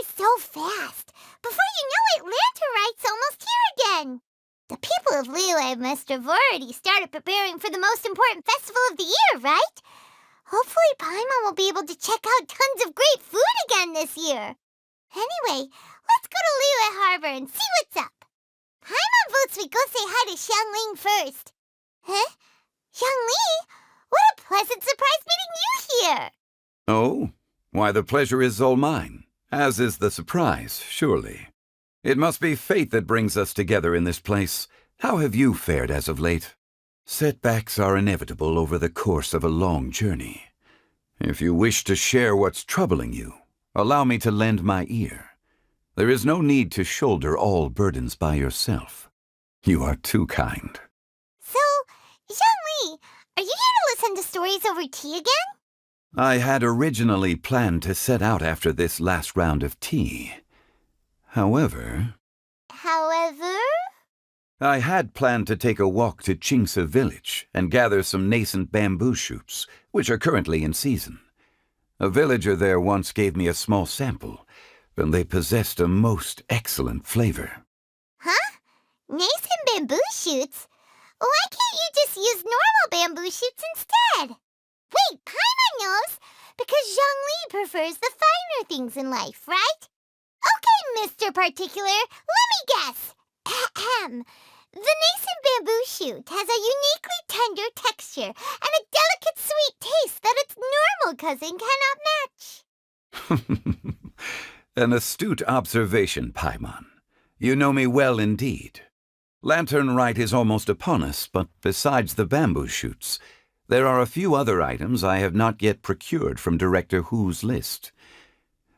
by so fast. Before you know it, Lanterite's almost here again. The people of Liyue must have already started preparing for the most important festival of the year, right? Hopefully Paimon will be able to check out tons of great food again this year. Anyway, let's go to Liyue Harbor and see what's up. Paimon votes we go say hi to Xiangling first. Huh? Xiangli? What a pleasant surprise meeting you here! Oh? Why, the pleasure is all mine, as is the surprise, surely. It must be fate that brings us together in this place. How have you fared as of late? Setbacks are inevitable over the course of a long journey. If you wish to share what's troubling you, allow me to lend my ear. There is no need to shoulder all burdens by yourself. You are too kind. So, Xiangli, are you here to listen to stories over tea again? I had originally planned to set out after this last round of tea. However, I had planned to take a walk to Qingse village and gather some nascent bamboo shoots, which are currently in season. A villager there once gave me a small sample, and they possessed a most excellent flavor. Huh? Nascent bamboo shoots? Why can't you just use normal bamboo shoots instead? Wait, Paimon knows! Because Zhongli prefers the finer things in life, right? Okay, Mr. Particular, let me guess. Ahem. The nascent bamboo shoot has a uniquely tender texture and a delicate sweet taste that its normal cousin cannot match. An astute observation, Paimon. You know me well indeed. Lantern Rite is almost upon us, but besides the bamboo shoots, there are a few other items I have not yet procured from Director Hu's list.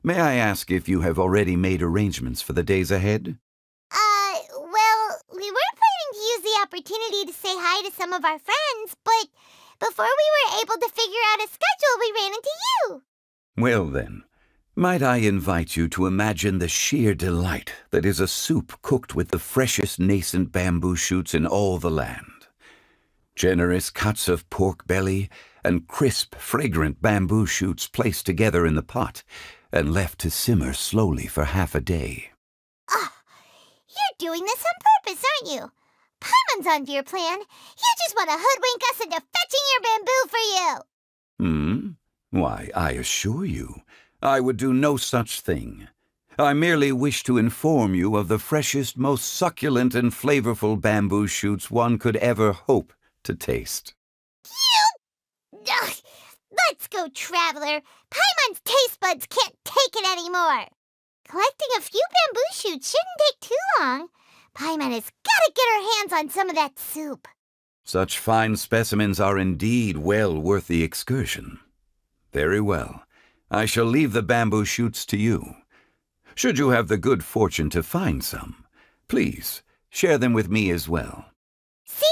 May I ask if you have already made arrangements for the days ahead? Well, we were planning to use the opportunity to say hi to some of our friends, but before we were able to figure out a schedule, we ran into you. Well then, might I invite you to imagine the sheer delight that is a soup cooked with the freshest nascent bamboo shoots in all the land. Generous cuts of pork belly and crisp, fragrant bamboo shoots placed together in the pot and left to simmer slowly for half a day. You're doing this on purpose, aren't you? Paimon's onto your plan. You just want to hoodwink us into fetching your bamboo for you. Why, I assure you, I would do no such thing. I merely wish to inform you of the freshest, most succulent and flavorful bamboo shoots one could ever hope to taste. Ugh, let's go, Traveler. Paimon's taste buds can't take it anymore. Collecting a few bamboo shoots shouldn't take too long. Paimon has got to get her hands on some of that soup. Such fine specimens are indeed well worth the excursion. Very well. I shall leave the bamboo shoots to you. Should you have the good fortune to find some, please share them with me as well. See?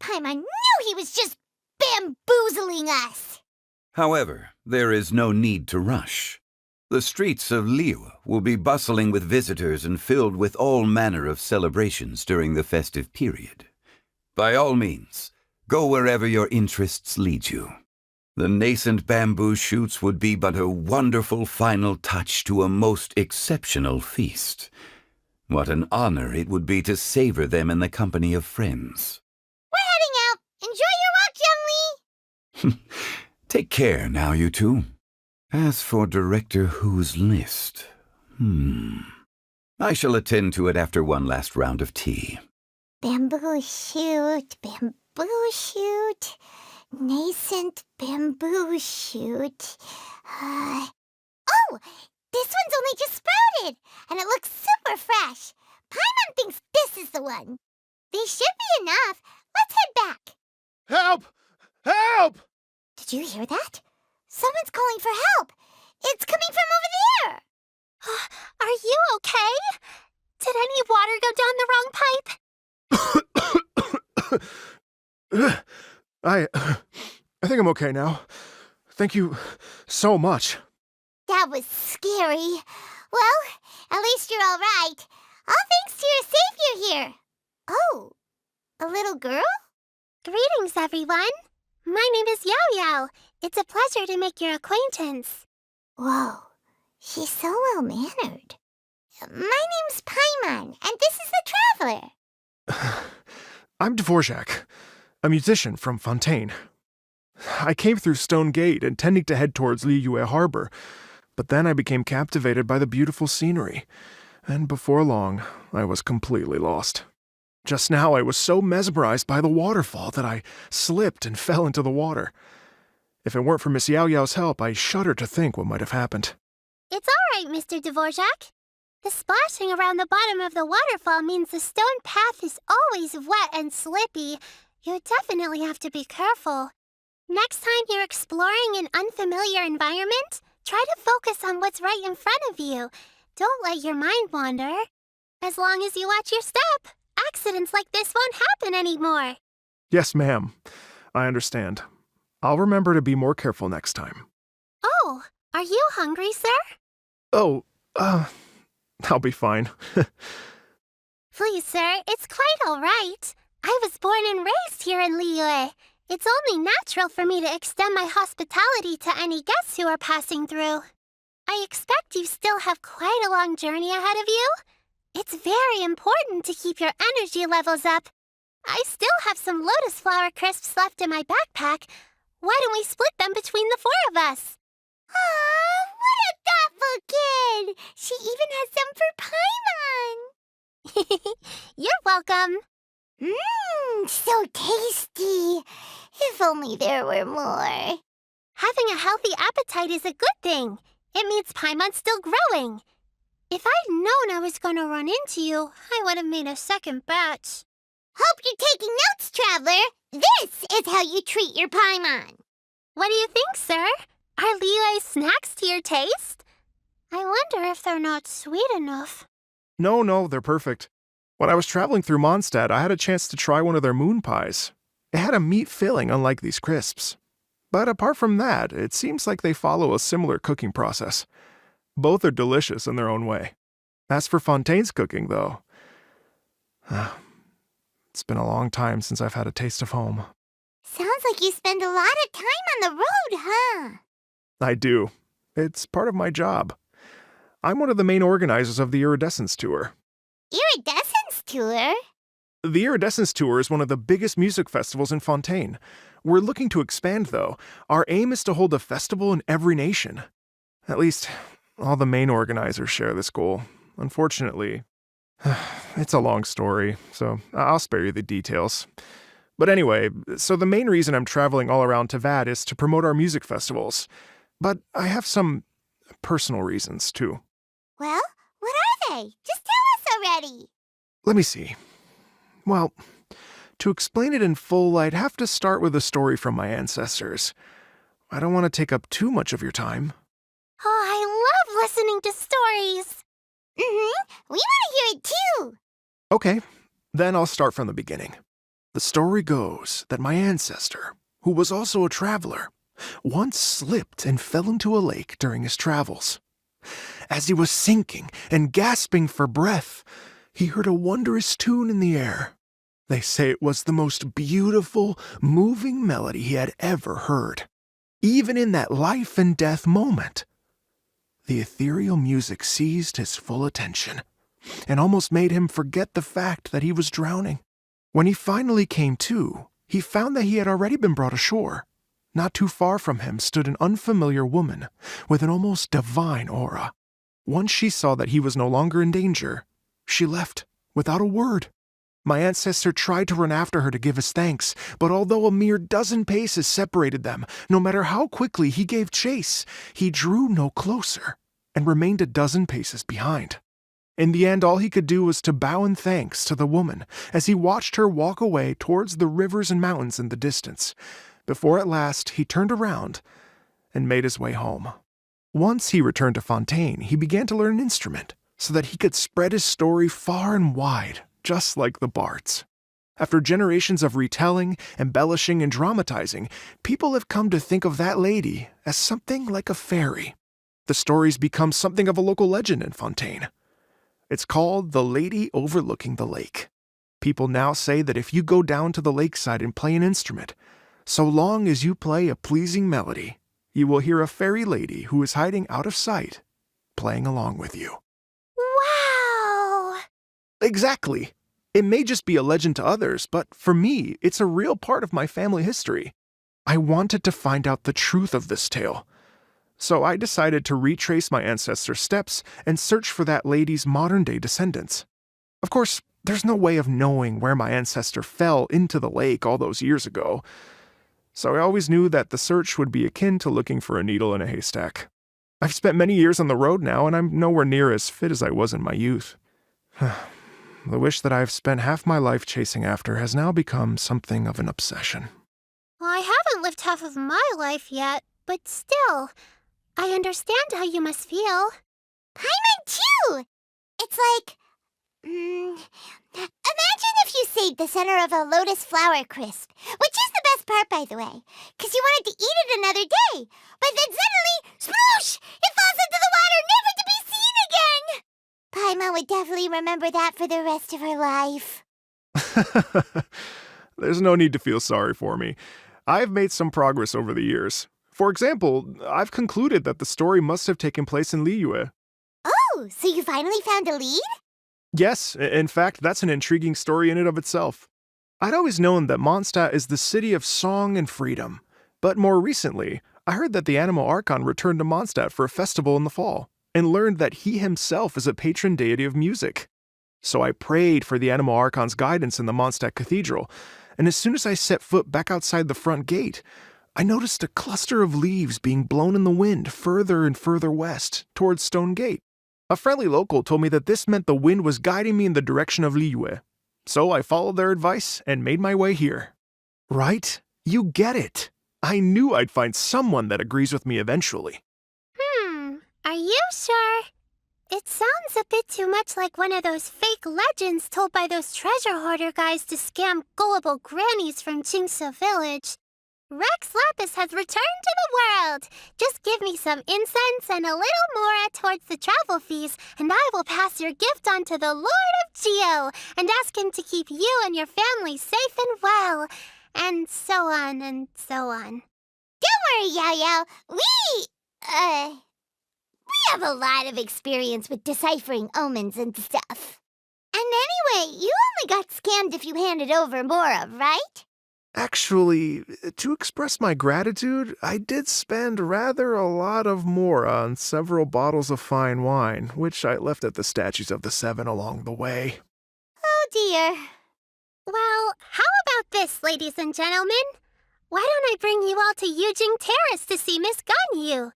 Paimon knew he was just bamboozling us. However, there is no need to rush. The streets of Liyue will be bustling with visitors and filled with all manner of celebrations during the festive period. By all means, go wherever your interests lead you. The nascent bamboo shoots would be but a wonderful final touch to a most exceptional feast. What an honor it would be to savor them in the company of friends. We're heading out. Enjoy your walk, Youngli. Take care now, you two. As for Director Hu's list, I shall attend to it after one last round of tea. Bamboo shoot, nascent bamboo shoot. Oh, this one's only just sprouted, and it looks super fresh. Paimon thinks this is the one. These should be enough. Let's head back. Help! Help! Did you hear that? Someone's calling for help. It's coming from over there. Are you okay? Did any water go down the wrong pipe? I think I'm okay now. Thank you so much. That was scary. Well, at least you're all right. All thanks to your savior here. Oh, a little girl? Greetings, everyone. My name is Yao Yao. It's a pleasure to make your acquaintance. Whoa, She's so well-mannered. My name's Paimon, and this is the Traveler. I'm Dvorak, a musician from Fontaine. I came through Stone Gate intending to head towards Liyue Harbor, but then I became captivated by the beautiful scenery, and before long, I was completely lost. Just now, I was so mesmerized by the waterfall that I slipped and fell into the water. If it weren't for Miss Yao Yao's help, I shudder to think what might have happened. It's all right, Mr. Dvorak. The splashing around the bottom of the waterfall means the stone path is always wet and slippy. You definitely have to be careful. Next time you're exploring an unfamiliar environment, try to focus on what's right in front of you. Don't let your mind wander. As long as you watch your step, accidents like this won't happen anymore. Yes, ma'am. I understand. I'll remember to be more careful next time. Oh, are you hungry, sir? Oh, I'll be fine. Please, sir, it's quite all right. I was born and raised here in Liyue. It's only natural for me to extend my hospitality to any guests who are passing through. I expect you still have quite a long journey ahead of you. It's very important to keep your energy levels up. I still have some lotus flower crisps left in my backpack. Why don't we split them between the four of us? Aw, what a thoughtful kid! She even has some for Paimon! You're welcome. Mmm, so tasty! If only there were more. Having a healthy appetite is a good thing. It means Paimon's still growing. If I'd known I was going to run into you, I would have made a second batch. Hope you're taking notes, Traveler. This is how you treat your Paimon. What do you think, sir? Are Liyue's snacks to your taste? I wonder if they're not sweet enough. No, they're perfect. When I was traveling through Mondstadt, I had a chance to try one of their moon pies. It had a meat filling unlike these crisps. But apart from that, it seems like they follow a similar cooking process. Both are delicious in their own way. As for Fontaine's cooking, though, it's been a long time since I've had a taste of home. Sounds like you spend a lot of time on the road, huh? I do. It's part of my job. I'm one of the main organizers of the Iridescence Tour. Iridescence Tour? The Iridescence Tour is one of the biggest music festivals in Fontaine. We're looking to expand, though. Our aim is to hold a festival in every nation. At least, all the main organizers share this goal. Unfortunately, it's a long story, so I'll spare you the details. But anyway, so the main reason I'm traveling all around Tavad is to promote our music festivals. But I have some personal reasons, too. Well, what are they? Just tell us already. Let me see. Well, to explain it in full, I'd have to start with a story from my ancestors. I don't want to take up too much of your time. Oh, I love listening to stories. We want to hear it too. Okay, then I'll start from the beginning. The story goes that my ancestor, who was also a traveler, once slipped and fell into a lake during his travels. As he was sinking and gasping for breath, he heard a wondrous tune in the air. They say it was the most beautiful, moving melody he had ever heard. Even in that life and death moment, the ethereal music seized his full attention and almost made him forget the fact that he was drowning. When he finally came to, he found that he had already been brought ashore. Not too far from him stood an unfamiliar woman with an almost divine aura. Once she saw that he was no longer in danger, she left without a word. My ancestor tried to run after her to give his thanks, but although a mere dozen paces separated them, no matter how quickly he gave chase, he drew no closer and remained a dozen paces behind. In the end, all he could do was to bow in thanks to the woman as he watched her walk away towards the rivers and mountains in the distance, before at last he turned around and made his way home. Once he returned to Fontaine, he began to learn an instrument so that he could spread his story far and wide, just like the bards. After generations of retelling, embellishing, and dramatizing, people have come to think of that lady as something like a fairy. The story's become something of a local legend in Fontaine. It's called The Lady Overlooking the Lake. People now say that if you go down to the lakeside and play an instrument, so long as you play a pleasing melody, you will hear a fairy lady who is hiding out of sight playing along with you. Wow! Exactly. It may just be a legend to others, but for me, it's a real part of my family history. I wanted to find out the truth of this tale. So I decided to retrace my ancestors' steps and search for that lady's modern-day descendants. Of course, there's no way of knowing where my ancestor fell into the lake all those years ago, so I always knew that the search would be akin to looking for a needle in a haystack. I've spent many years on the road now, and I'm nowhere near as fit as I was in my youth. The wish that I've spent half my life chasing after has now become something of an obsession. Well, I haven't lived half of my life yet, but still, I understand how you must feel. Paimon too! It's like... imagine if you saved the center of a lotus flower crisp, which is the best part, by the way, because you wanted to eat it another day. But then suddenly, sploosh! It falls into the water, never to be seen again! Paimon would definitely remember that for the rest of her life. There's no need to feel sorry for me. I've made some progress over the years. For example, I've concluded that the story must have taken place in Liyue. Oh, so you finally found a lead? Yes, in fact, that's an intriguing story in and of itself. I'd always known that Mondstadt is the city of song and freedom, but more recently, I heard that the Animal Archon returned to Mondstadt for a festival in the fall, and learned that he himself is a patron deity of music. So I prayed for the Animal Archon's guidance in the Mondstadt Cathedral, and as soon as I set foot back outside the front gate, I noticed a cluster of leaves being blown in the wind further and further west, towards Stone Gate. A friendly local told me that this meant the wind was guiding me in the direction of Liyue. So I followed their advice and made my way here. Right? You get it. I knew I'd find someone that agrees with me eventually. Are you sure? It sounds a bit too much like one of those fake legends told by those treasure hoarder guys to scam gullible grannies from Jingsa Village. Rex Lapis has returned to the world. Just give me some incense and a little more towards the travel fees, and I will pass your gift on to the Lord of Geo and ask him to keep you and your family safe and well, and so on and so on. Don't worry, Yao Yao. We have a lot of experience with deciphering omens and stuff. And anyway, you only got scammed if you handed over Mora, right? Actually, to express my gratitude, I did spend rather a lot of more on several bottles of fine wine, which I left at the statues of the Seven along the way. Oh dear. Well, how about this, ladies and gentlemen? Why don't I bring you all to Yujing Terrace to see Miss Ganyu?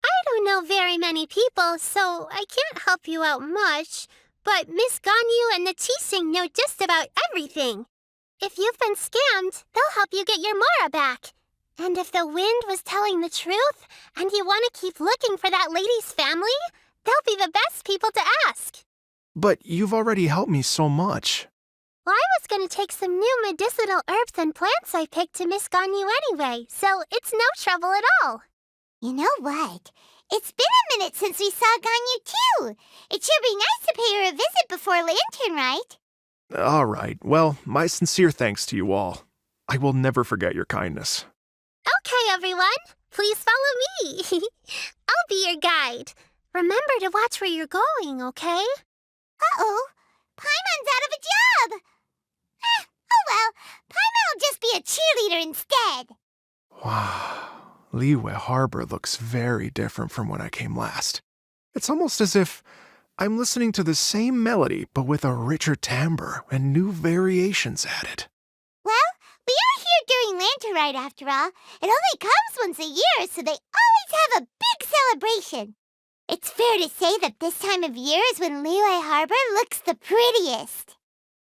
I don't know very many people, so I can't help you out much, but Miss Ganyu and the Qixing know just about everything. If you've been scammed, they'll help you get your Mora back. And if the wind was telling the truth, and you want to keep looking for that lady's family, they'll be the best people to ask. But you've already helped me so much. Well, I was going to take some new medicinal herbs and plants I picked to Miss Ganyu anyway, so it's no trouble at all. You know what? It's been a minute since we saw Ganyu too. It should be nice to pay her a visit before Lantern, right? All right. Well, my sincere thanks to you all. I will never forget your kindness. Okay, everyone. Please follow me. I'll be your guide. Remember to watch where you're going, okay? Uh-oh. Paimon's out of a job. Oh well. Paimon will just be a cheerleader instead. Wow. Liyue Harbor looks very different from when I came last. It's almost as if I'm listening to the same melody, but with a richer timbre and new variations added. Well, we are here during Lantern Rite after all. It only comes once a year, so they always have a big celebration. It's fair to say that this time of year is when Liyue Harbor looks the prettiest.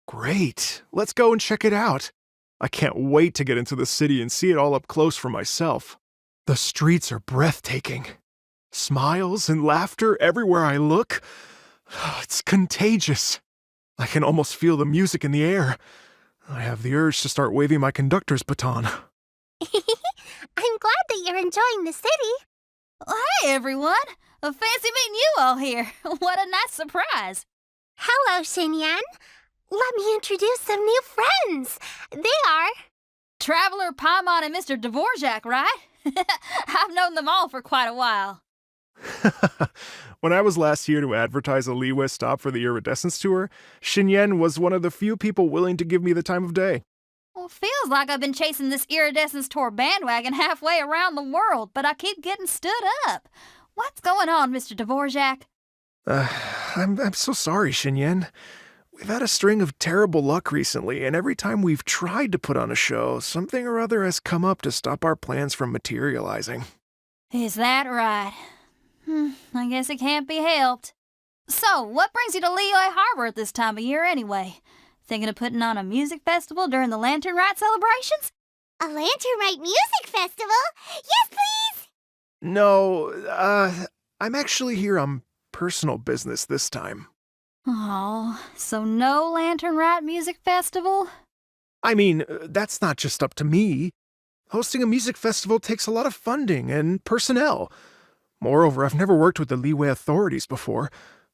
Great. Let's go and check it out. I can't wait to get into the city and see it all up close for myself. The streets are breathtaking. Smiles and laughter everywhere I look. It's contagious. I can almost feel the music in the air. I have the urge to start waving my conductor's baton. I'm glad that you're enjoying the city. Hey, everyone. Fancy meeting you all here. What a nice surprise. Hello, Xinyan. Let me introduce some new friends. They are... Traveler Paimon and Mr. Dvorak, right? I've known them all for quite a while. When I was last here to advertise a Liyue stop for the Iridescence Tour, Xinyan was one of the few people willing to give me the time of day. Well, feels like I've been chasing this Iridescence Tour bandwagon halfway around the world, but I keep getting stood up. What's going on, Mr. Dvorak? I'm so sorry, Xinyan. We've had a string of terrible luck recently, and every time we've tried to put on a show, something or other has come up to stop our plans from materializing. Is that right? I guess it can't be helped. So, what brings you to Liyue Harbor at this time of year anyway? Thinking of putting on a music festival during the Lantern Rite celebrations? A Lantern Rite music festival? Yes, please! No, I'm actually here on personal business this time. Oh, so no Lantern Rite music festival? I mean, that's not just up to me. Hosting a music festival takes a lot of funding and personnel. Moreover, I've never worked with the Liyue authorities before.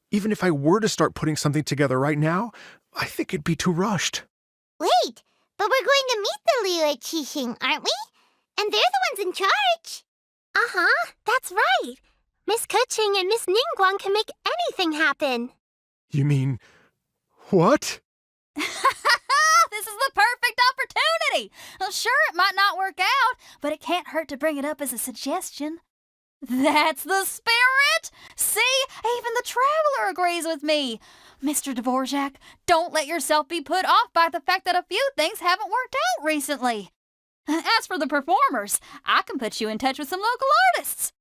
Even if I were to start putting something together right now, I think it'd be too rushed. Wait, but we're going to meet the Liyue Qixing, aren't we? And they're the ones in charge. Uh-huh, that's right. Miss Kuching and Miss Ningguang can make anything happen. You mean, what? This is the perfect opportunity! Well, sure, it might not work out, but it can't hurt to bring it up as a suggestion. That's the spirit! See, even the Traveler agrees with me. Mr. Dvorak, don't let yourself be put off by the fact that a few things haven't worked out recently. As for the performers, I can put you in touch with some local artists.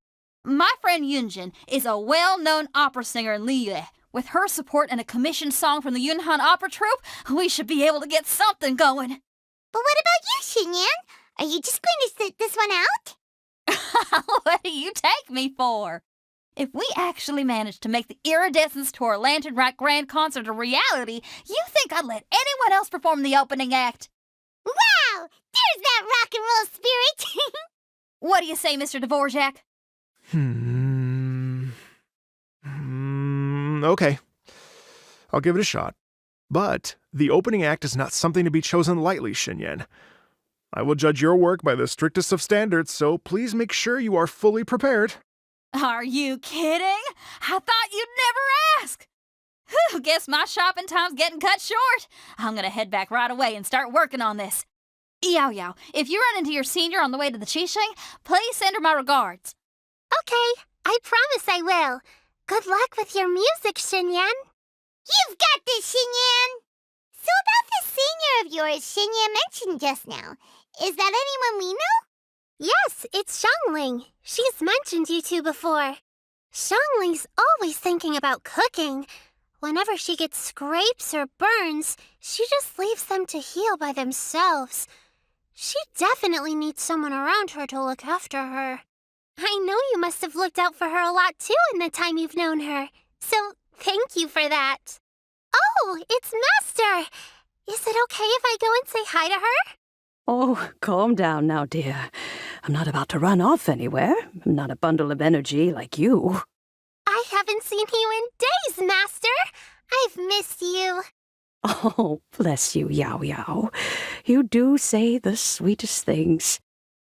My friend Yunjin is a well-known opera singer in Liyue. With her support and a commissioned song from the Yunhan Opera Troupe, we should be able to get something going. But what about you, Xinyan? Are you just going to sit this one out? What do you take me for? If we actually manage to make the Iridescence Tour Lantern Rite Grand Concert a reality, you think I'd let anyone else perform the opening act? Wow! There's that rock and roll spirit! What do you say, Mr. Dvorak? Okay. I'll give it a shot. But the opening act is not something to be chosen lightly, Xinyan. I will judge your work by the strictest of standards, so please make sure you are fully prepared. Are you kidding? I thought you'd never ask. Whew, guess my shopping time's getting cut short. I'm gonna head back right away and start working on this. Yao Yao, if you run into your senior on the way to the Qixing, please send her my regards. Okay, I promise I will. Good luck with your music, Xinyan. You've got this, Xinyan! So about this senior of yours Xinyan mentioned just now, is that anyone we know? Yes, it's Xiangling. She's mentioned you two before. Xiangling's always thinking about cooking. Whenever she gets scrapes or burns, she just leaves them to heal by themselves. She definitely needs someone around her to look after her. I know you must have looked out for her a lot too in the time you've known her, so thank you for that. Oh, it's Master! Is it okay if I go and say hi to her? Oh, calm down now, dear. I'm not about to run off anywhere. I'm not a bundle of energy like you. I haven't seen you in days, Master. I've missed you. Oh, bless you, Yao Yao. You do say the sweetest things.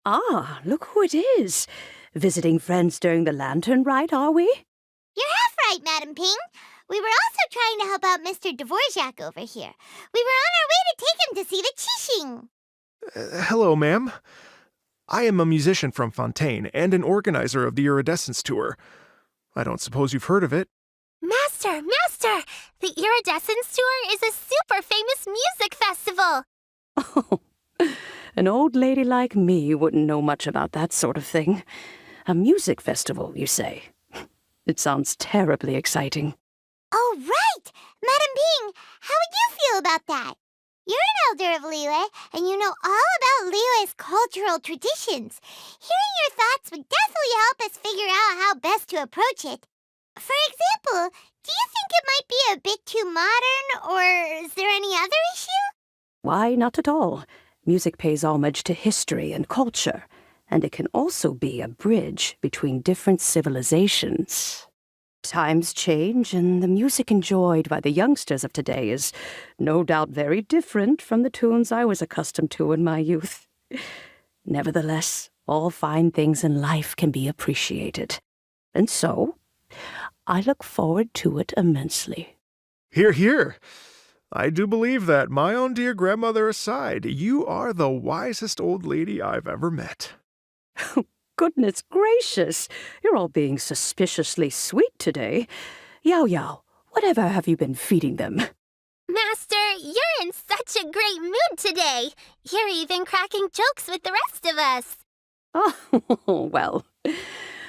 Ah, look who it is. Visiting friends during the Lantern Rite, are we? You're half right, Madam Ping. We were also trying to help out Mr. Dvorak over here. We were on our way to take him to see the Qixing. Hello, ma'am. I am a musician from Fontaine and an organizer of the Iridescence Tour. I don't suppose you've heard of it. Master! The Iridescence Tour is a super famous music festival. Oh, an old lady like me wouldn't know much about that sort of thing. A music festival, you say? It sounds terribly exciting. Oh, right! Madam Ping, how would you feel about that? You're an elder of Liyue, and you know all about Liyue's cultural traditions. Hearing your thoughts would definitely help us figure out how best to approach it. For example, do you think it might be a bit too modern, or is there any other issue? Why, not at all. Music pays homage to history and culture, and it can also be a bridge between different civilizations. Times change, and the music enjoyed by the youngsters of today is no doubt very different from the tunes I was accustomed to in my youth. Nevertheless, all fine things in life can be appreciated. And so, I look forward to it immensely. Hear, hear. I do believe that, my own dear grandmother aside, you are the wisest old lady I've ever met. Goodness gracious, you're all being suspiciously sweet today. Yao Yao, whatever have you been feeding them? Master, you're in such a great mood today. You're even cracking jokes with the rest of us. Oh, well,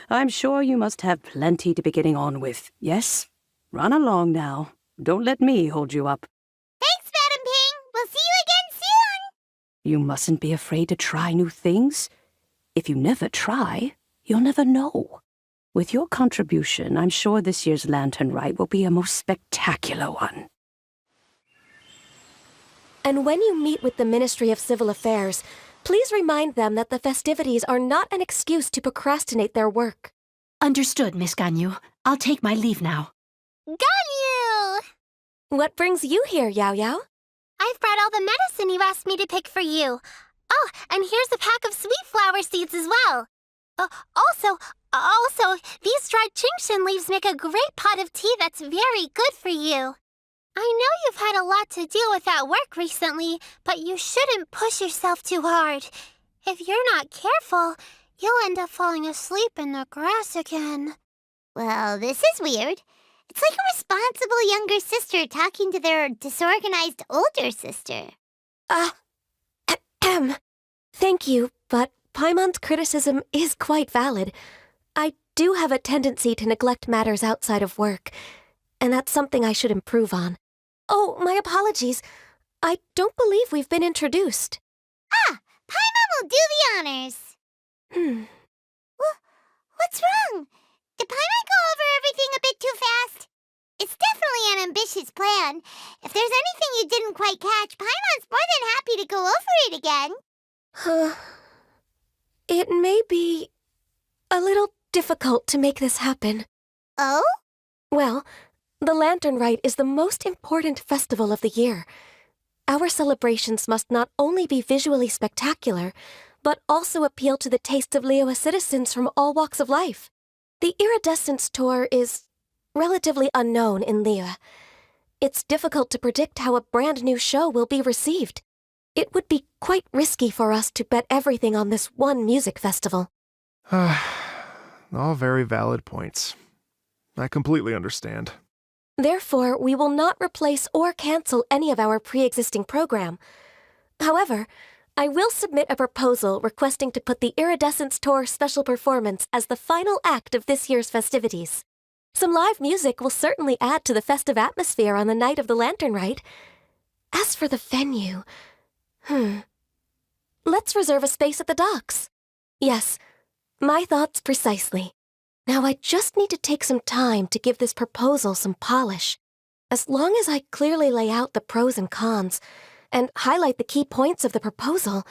I'm sure you must have plenty to be getting on with. Yes? Run along now. Don't let me hold you up. Thanks, Madam Ping. We'll see you again soon. You mustn't be afraid to try new things. If you never try, you'll never know. With your contribution, I'm sure this year's lantern rite will be a most spectacular one. And when you meet with the Ministry of Civil Affairs, please remind them that the festivities are not an excuse to procrastinate their work. Understood, Miss Ganyu. I'll take my leave now. Ganyu! What brings you here, Yao Yao? I've brought all the medicine you asked me to pick for you. Oh, and here's a pack of sweet flower seeds as well. Also, these dried Genshin leaves make a great pot of tea that's very good for you. I know you've had a lot to deal with at work recently, but you shouldn't push yourself too hard. If you're not careful, you'll end up falling asleep in the grass again. Well, this is weird. It's like a responsible younger sister talking to their disorganized older sister. Thank you, but Paimon's criticism is quite valid. I do have a tendency to neglect matters outside of work, and that's something I should improve on. Oh, my apologies. I don't believe we've been introduced. Paimon will do the honors. What's wrong? Did Paimon go over everything a bit too fast? It's definitely an ambitious plan. If there's anything you didn't quite catch, Paimon's more than happy to go over it again. It may be a little difficult to make this happen. Oh? Well, the Lantern Rite is the most important festival of the year. Our celebrations must not only be visually spectacular, but also appeal to the tastes of Liyue citizens from all walks of life. The Iridescence Tour is relatively unknown in Liyue. It's difficult to predict how a brand new show will be received. It would be quite risky for us to bet everything on this one music festival. All very valid points. I completely understand. Therefore, we will not replace or cancel any of our pre-existing program. However, I will submit a proposal requesting to put the Iridescence Tour special performance as the final act of this year's festivities. Some live music will certainly add to the festive atmosphere on the night of the Lantern Rite. As for the venue, let's reserve a space at the docks. Yes, my thoughts precisely. Now I just need to take some time to give this proposal some polish. As long as I clearly lay out the pros and cons, and highlight the key points of the proposal,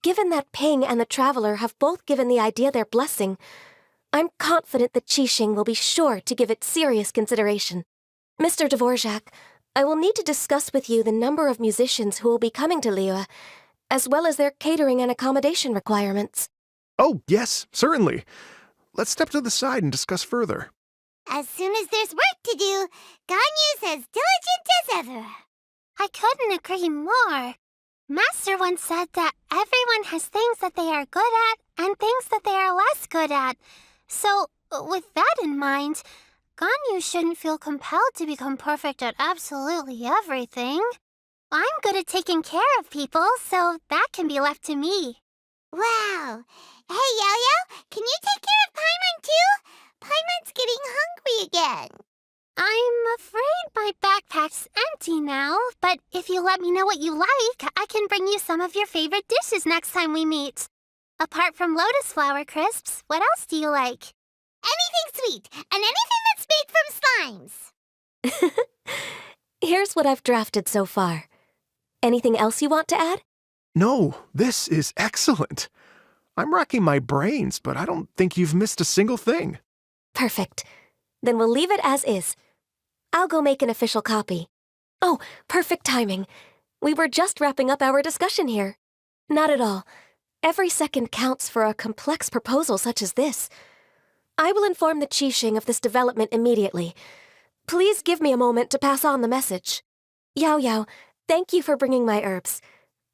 given that Ping and the Traveler have both given the idea their blessing, I'm confident that Qixing will be sure to give it serious consideration. Mr. Dvorak, I will need to discuss with you the number of musicians who will be coming to Liyue, as well as their catering and accommodation requirements. Oh, yes, certainly. Let's step to the side and discuss further. As soon as there's work to do, Ganyu's as diligent as ever. I couldn't agree more. Master once said that everyone has things that they are good at and things that they are less good at. So, with that in mind, Ganyu shouldn't feel compelled to become perfect at absolutely everything. I'm good at taking care of people, so that can be left to me. Wow. Hey, Yo-Yo, can you take care of Paimon too? Paimon's getting hungry again. I'm afraid my backpack's empty now, but if you let me know what you like, I can bring you some of your favorite dishes next time we meet. Apart from lotus flower crisps, what else do you like? Anything sweet, and anything that's made from slimes. Here's what I've drafted so far. Anything else you want to add? No, this is excellent. I'm racking my brains, but I don't think you've missed a single thing. Perfect. Then we'll leave it as is. I'll go make an official copy. Oh, perfect timing. We were just wrapping up our discussion here. Not at all. Every second counts for a complex proposal such as this. I will inform the Qixing of this development immediately. Please give me a moment to pass on the message. Yao Yao, thank you for bringing my herbs.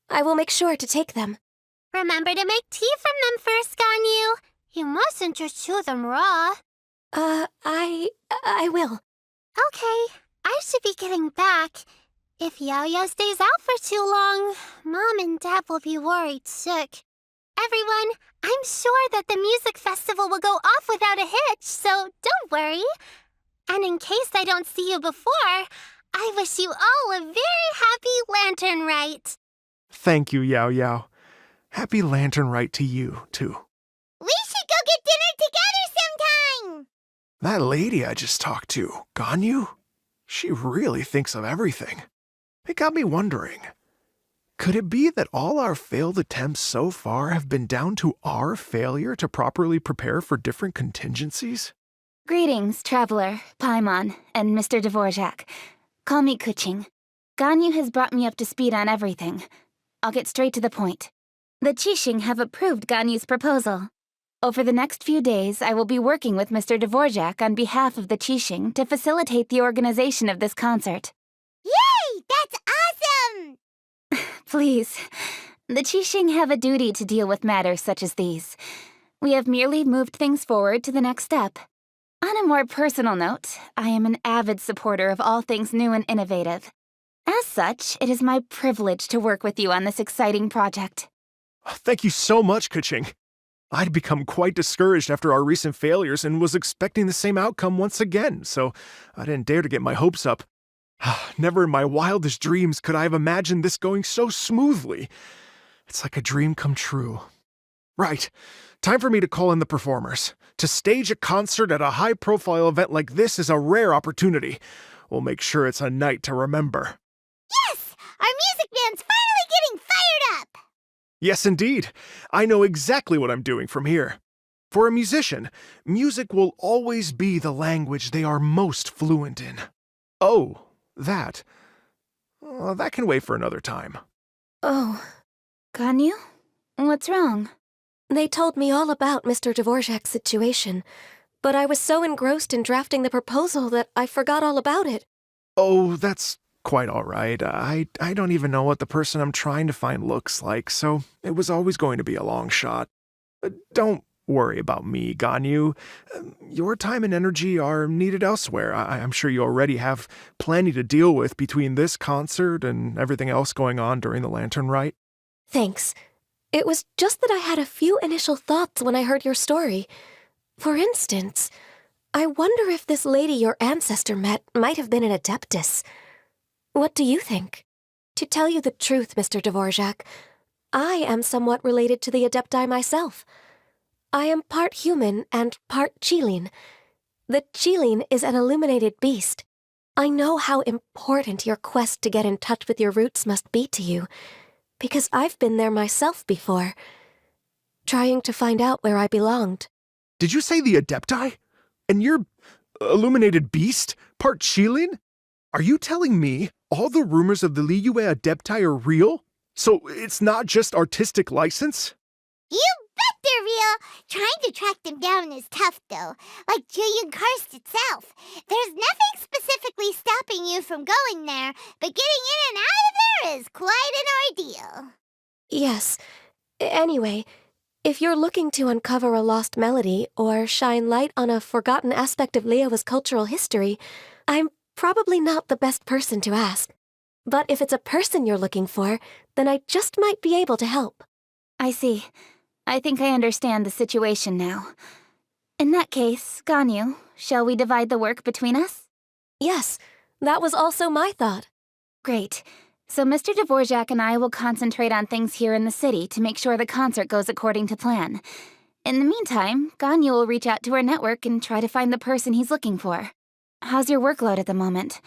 I will make sure to take them. Remember to make tea from them first, Ganyu. You mustn't just chew them raw. I will. Okay, I should be getting back. If Yao-Yao stays out for too long, Mom and Dad will be worried sick. Everyone, I'm sure that the music festival will go off without a hitch, so don't worry. And in case I don't see you before, I wish you all a very happy Lantern Rite. Thank you, Yao Yao. Happy Lantern Rite to you, too. We should go get dinner together sometime! That lady I just talked to, Ganyu, she really thinks of everything. It got me wondering, could it be that all our failed attempts so far have been down to our failure to properly prepare for different contingencies? Greetings, Traveler, Paimon, and Mr. Dvorak. Call me Kuching. Ganyu has brought me up to speed on everything. I'll get straight to the point. The Qixing have approved Ganyu's proposal. Over the next few days, I will be working with Mr. Dvorak on behalf of the Qixing to facilitate the organization of this concert. Yay! That's awesome! Please, the Qixing have a duty to deal with matters such as these. We have merely moved things forward to the next step. On a more personal note, I am an avid supporter of all things new and innovative. As such, it is my privilege to work with you on this exciting project. Thank you so much, Kuching. I'd become quite discouraged after our recent failures and was expecting the same outcome once again, so I didn't dare to get my hopes up. Never in my wildest dreams could I have imagined this going so smoothly. It's like a dream come true. Right. Time for me to call in the performers. To stage a concert at a high-profile event like this is a rare opportunity. We'll make sure it's a night to remember. Yes! Our music band's finally getting fired up! Yes, indeed. I know exactly what I'm doing from here. For a musician, music will always be the language they are most fluent in. Oh, that. That can wait for another time. Oh, Ganyu? What's wrong? they told me all about Mr. Dvorak's situation, but I was so engrossed in drafting the proposal that I forgot all about it. Oh, that's quite all right. I don't even know what the person I'm trying to find looks like, so it was always going to be a long shot. Don't worry about me, Ganyu. Your time and energy are needed elsewhere. I'm sure you already have plenty to deal with between this concert and everything else going on during the Lantern Rite. Thanks. It was just that I had a few initial thoughts when I heard your story. For instance, I wonder if this lady your ancestor met might have been an adeptess. What do you think? To tell you the truth, Mr. Dvorak, I am somewhat related to the Adepti myself. I am part human and part Qilin. The Qilin is an illuminated beast. I know how important your quest to get in touch with your roots must be to you, because I've been there myself before, trying to find out where I belonged. Did you say the Adepti? And you're illuminated beast? Part Qilin? Are you telling me all the rumors of the Liyue Adepti are real? So it's not just artistic license? You bet they're real! Trying to track them down is tough, though. Like Julian Karst itself. There's nothing specifically stopping you from going there, but getting in and out of there is quite an ordeal. Yes. Anyway, if you're looking to uncover a lost melody or shine light on a forgotten aspect of Liyue's cultural history, I'm probably not the best person to ask. But if it's a person you're looking for, then I just might be able to help. I see. I think I understand the situation now. In that case, Ganyu, shall we divide the work between us? Yes, that was also my thought. Great. So Mr. Dvorak and I will concentrate on things here in the city to make sure the concert goes according to plan. In the meantime, Ganyu will reach out to our network and try to find the person he's looking for. How's your workload at the moment?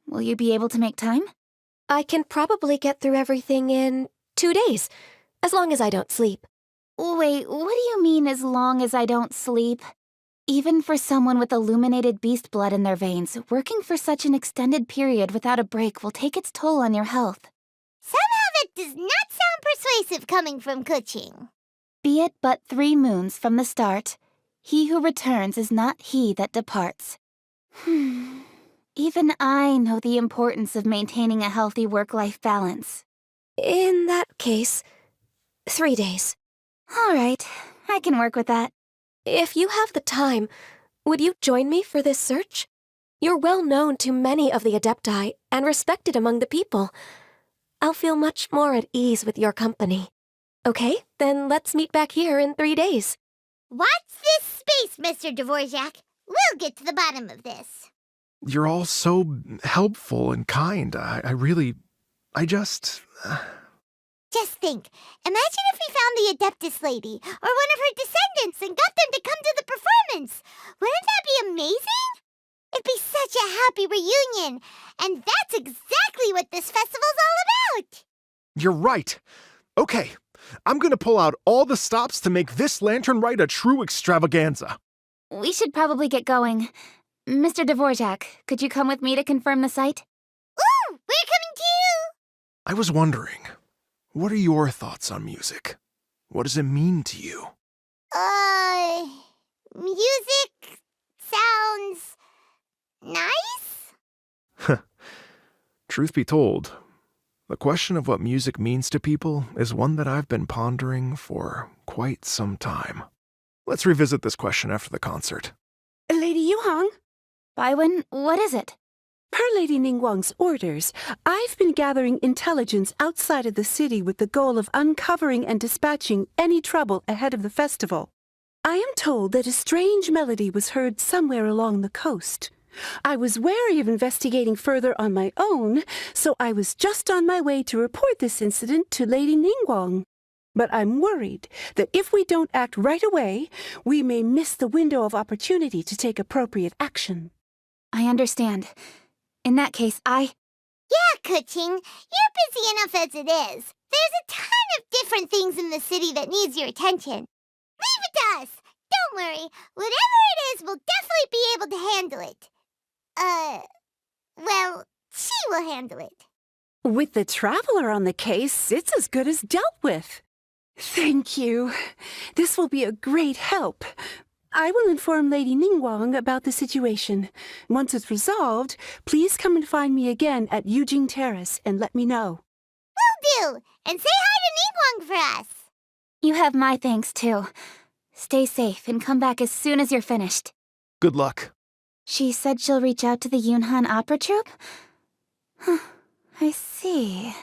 Will you be able to make time? I can probably get through everything in 2 days, as long as I don't sleep. Wait, what do you mean as long as I don't sleep? Even for someone with illuminated beast blood in their veins, working for such an extended period without a break will take its toll on your health. Somehow that does not sound persuasive coming from Kuching. Be it but 3 moons from the start, He who returns is not he that departs. Even I know the importance of maintaining a healthy work-life balance. In that case, 3 days. All right, I can work with that. If you have the time, would you join me for this search? You're well known to many of the Adepti and respected among the people. I'll feel much more at ease with your company. Okay, then let's meet back here in 3 days. Watch this space, Mr. Dvorak. We'll get to the bottom of this. You're all so helpful and kind. I just... Just think, imagine if we found the Adeptus lady, or one of her descendants, and got them to come to the performance. Wouldn't that be amazing? It'd be such a happy reunion, and that's exactly what this festival's all about. You're right. Okay, I'm gonna pull out all the stops to make this lantern rite a true extravaganza. We should probably get going. Mr. Dvorak, could you come with me to confirm the site? Ooh, we're coming too! I was wondering, what are your thoughts on music? What does it mean to you? Music sounds nice? Truth be told, the question of what music means to people is one that I've been pondering for quite some time. Let's revisit this question after the concert. Lady Yuhang, Baiwen, what is it? per Lady Ningguang's orders, I've been gathering intelligence outside of the city with the goal of uncovering and dispatching any trouble ahead of the festival. I am told that a strange melody was heard somewhere along the coast. I was wary of investigating further on my own, so I was just on my way to report this incident to Lady Ningguang. But I'm worried that if we don't act right away, we may miss the window of opportunity to take appropriate action. I understand. In that case, Yeah, Kuching, you're busy enough as it is. There's a ton of different things in the city that needs your attention. Leave it to us. Don't worry. Whatever it is, we'll definitely be able to handle it. Well, she will handle it. With the traveler on the case, it's as good as dealt with. Thank you. This will be a great help. I will inform Lady Ningguang about the situation. Once it's resolved, please come and find me again at Yujing Terrace and let me know. Will do. And say hi to Ningguang for us. you have my thanks too. Stay safe and come back as soon as you're finished. Good luck. She said she'll reach out to the Yunhan Opera Troupe? I see.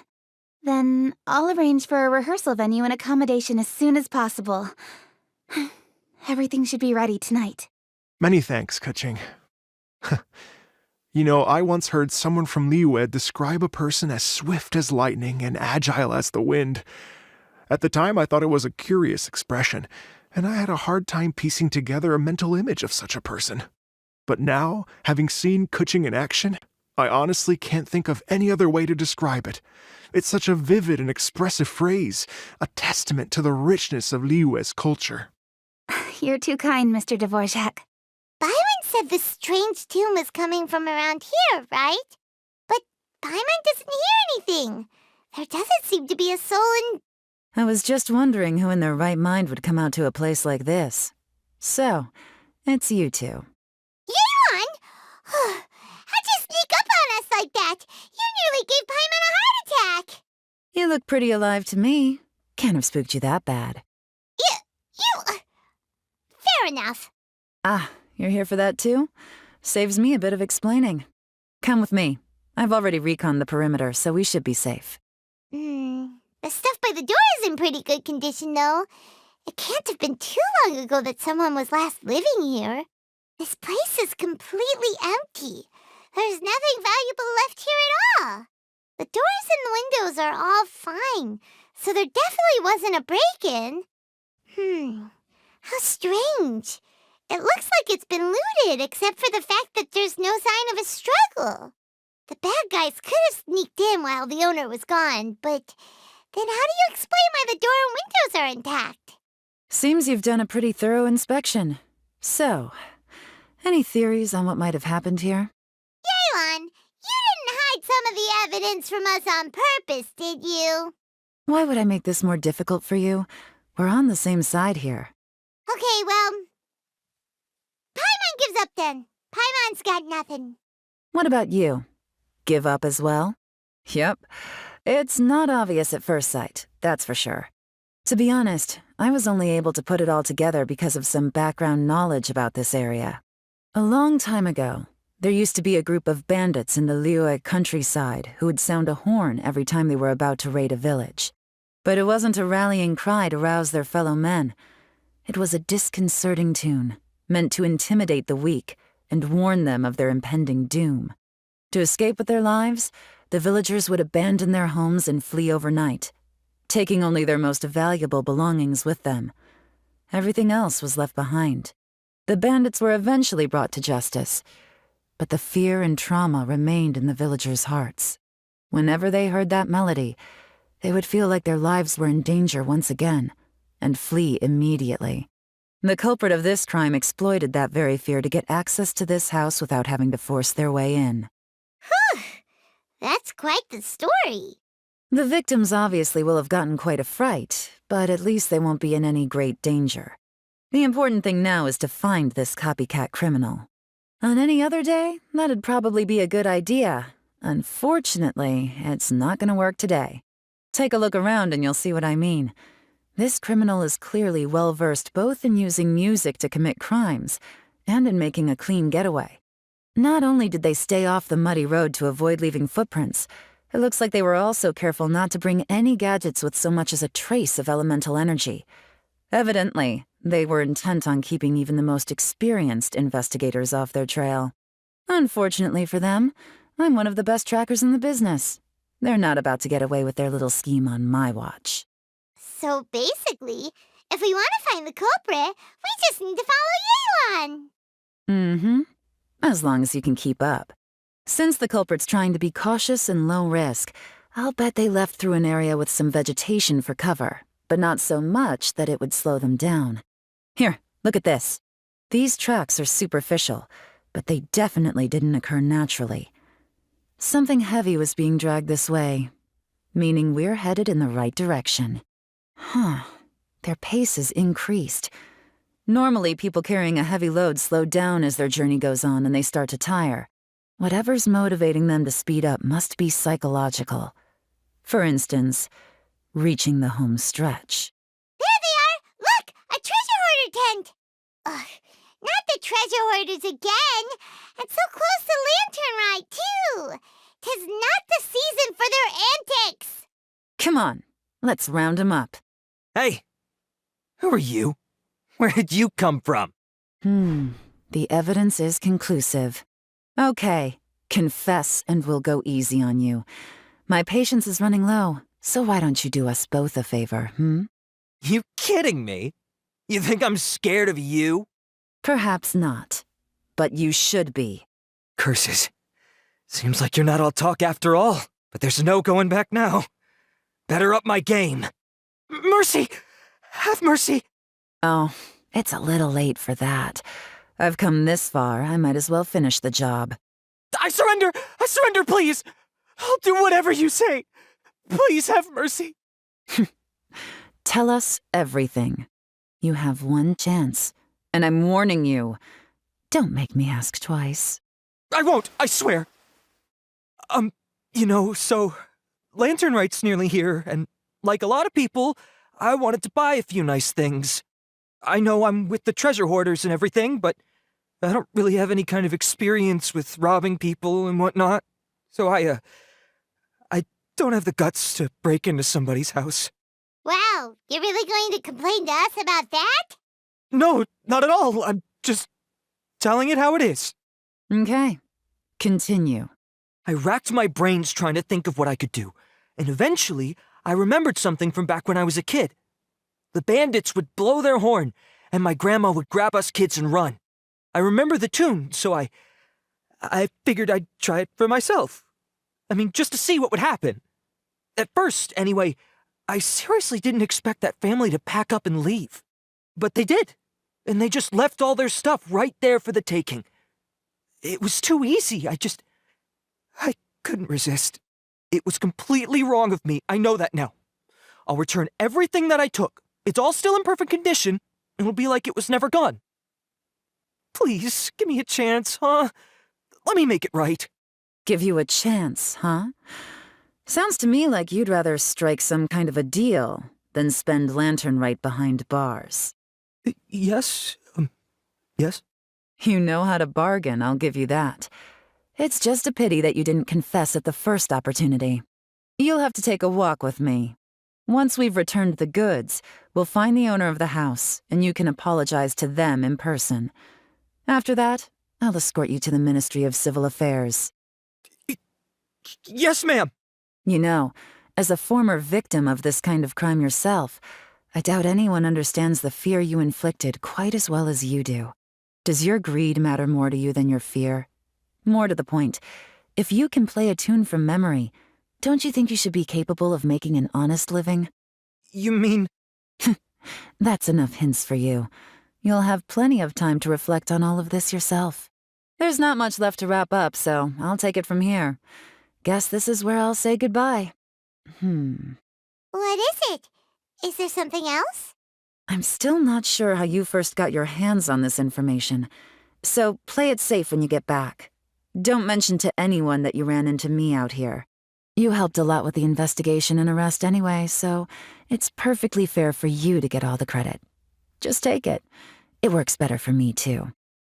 Then I'll arrange for a rehearsal venue and accommodation as soon as possible. Everything should be ready tonight. Many thanks, Kuching. You know, I once heard someone from Liyue describe a person as swift as lightning and agile as the wind. At the time, I thought it was a curious expression, and I had a hard time piecing together a mental image of such a person. But now, having seen Kuching in action, I honestly can't think of any other way to describe it. It's such a vivid and expressive phrase, a testament to the richness of Liyue's culture. You're too kind, Mr. Dvorak. Byron said the strange tune was coming from around here, right? But Byron doesn't hear anything. There doesn't seem to be a soul in... I was just wondering who in their right mind would come out to a place like this. So, it's you two. Yeon! How'd you sneak up on us like that? You nearly gave Paimon a heart attack! You look pretty alive to me. Can't have spooked you that bad. Fair enough. Ah, you're here for that too? Saves me a bit of explaining. Come with me. I've already reconned the perimeter, so we should be safe. The stuff by the door is in pretty good condition, though. It can't have been too long ago that someone was last living here. This place is completely empty. There's nothing valuable left here at all. The doors and the windows are all fine, so there definitely wasn't a break-in. How strange. It looks like it's been looted, except for the fact that there's no sign of a struggle. The bad guys could have sneaked in while the owner was gone, but then how do you explain why the door and windows are intact? Seems you've done a pretty thorough inspection. So, any theories on what might have happened here? Yeon, you didn't hide some of the evidence from us on purpose, did you? Why would I make this more difficult for you? We're on the same side here. Okay, well, Paimon gives up then. Paimon's got nothing. What about you? Give up as well? Yep. It's not obvious at first sight, that's for sure. To be honest, I was only able to put it all together because of some background knowledge about this area. A long time ago, there used to be a group of bandits in the Liyue countryside who would sound a horn every time they were about to raid a village. But it wasn't a rallying cry to rouse their fellow men. It was a disconcerting tune, meant to intimidate the weak and warn them of their impending doom. To escape with their lives, the villagers would abandon their homes and flee overnight, taking only their most valuable belongings with them. Everything else was left behind. The bandits were eventually brought to justice, but the fear and trauma remained in the villagers' hearts. Whenever they heard that melody, they would feel like their lives were in danger once again, and flee immediately. The culprit of this crime exploited that very fear to get access to this house without having to force their way in. Whew! That's quite the story. The victims obviously will have gotten quite a fright, but at least they won't be in any great danger. The important thing now is to find this copycat criminal. On any other day, that'd probably be a good idea. Unfortunately, it's not gonna work today. Take a look around and you'll see what I mean. This criminal is clearly well-versed both in using music to commit crimes and in making a clean getaway. Not only did they stay off the muddy road to avoid leaving footprints, it looks like they were also careful not to bring any gadgets with so much as a trace of elemental energy. Evidently, they were intent on keeping even the most experienced investigators off their trail. Unfortunately for them, I'm one of the best trackers in the business. They're not about to get away with their little scheme on my watch. So basically, if we want to find the culprit, we just need to follow Yelan. Mm-hmm. As long as you can keep up. Since the culprit's trying to be cautious and low risk, I'll bet they left through an area with some vegetation for cover, but not so much that it would slow them down. Here, look at this. These tracks are superficial, but they definitely didn't occur naturally. Something heavy was being dragged this way, meaning we're headed in the right direction. Huh. Their pace has increased. Normally, people carrying a heavy load slow down as their journey goes on and they start to tire. Whatever's motivating them to speed up must be psychological. For instance, reaching the home stretch. There they are! Look! A treasure hoarder tent! Ugh, not the treasure hoarders again! And so close to Lantern Rite, too! 'Tis not the season for their antics! Come on, let's round 'em up. Hey! Who are you? Where did you come from? The evidence is conclusive. Okay, confess and we'll go easy on you. My patience is running low, so why don't you do us both a favor, You kidding me? You think I'm scared of you? Perhaps not, but you should be. Curses. Seems like you're not all talk after all, but there's no going back now. Better up my game. Mercy! Have mercy! Oh, it's a little late for that. I've come this far, I might as well finish the job. I surrender! I surrender, please! I'll do whatever you say. Please have mercy. Tell us everything. You have one chance, and I'm warning you. Don't make me ask twice. I won't, I swear. So Lantern Rite's nearly here, and like a lot of people, I wanted to buy a few nice things. I know I'm with the treasure hoarders and everything, but I don't really have any kind of experience with robbing people and whatnot. So I don't have the guts to break into somebody's house. Wow, you're really going to complain to us about that? No, not at all. I'm just telling it how it is. Okay, continue. I racked my brains trying to think of what I could do, and eventually I remembered something from back when I was a kid. The bandits would blow their horn, and my grandma would grab us kids and run. I remember the tune, so I figured I'd try it for myself. I mean, just to see what would happen. At first, anyway, I seriously didn't expect that family to pack up and leave. But they did, and they just left all their stuff right there for the taking. It was too easy, I couldn't resist. It was completely wrong of me, I know that now. I'll return everything that I took. It's all still in perfect condition, and it'll be like it was never gone. Please, give me a chance, huh? Let me make it right. Give you a chance, huh? Sounds to me like you'd rather strike some kind of a deal than spend lantern right behind bars. Yes? Yes? You know how to bargain, I'll give you that. It's just a pity that you didn't confess at the first opportunity. You'll have to take a walk with me. Once we've returned the goods, we'll find the owner of the house, and you can apologize to them in person. After that, I'll escort you to the Ministry of Civil Affairs. Yes, ma'am! You know, as a former victim of this kind of crime yourself, I doubt anyone understands the fear you inflicted quite as well as you do. Does your greed matter more to you than your fear? More to the point, if you can play a tune from memory, don't you think you should be capable of making an honest living? You mean... That's enough hints for you. You'll have plenty of time to reflect on all of this yourself. There's not much left to wrap up, so I'll take it from here. Guess this is where I'll say goodbye. What is it? Is there something else? I'm still not sure how you first got your hands on this information, so play it safe when you get back. Don't mention to anyone that you ran into me out here. You helped a lot with the investigation and arrest anyway, so it's perfectly fair for you to get all the credit. Just take it. It works better for me, too.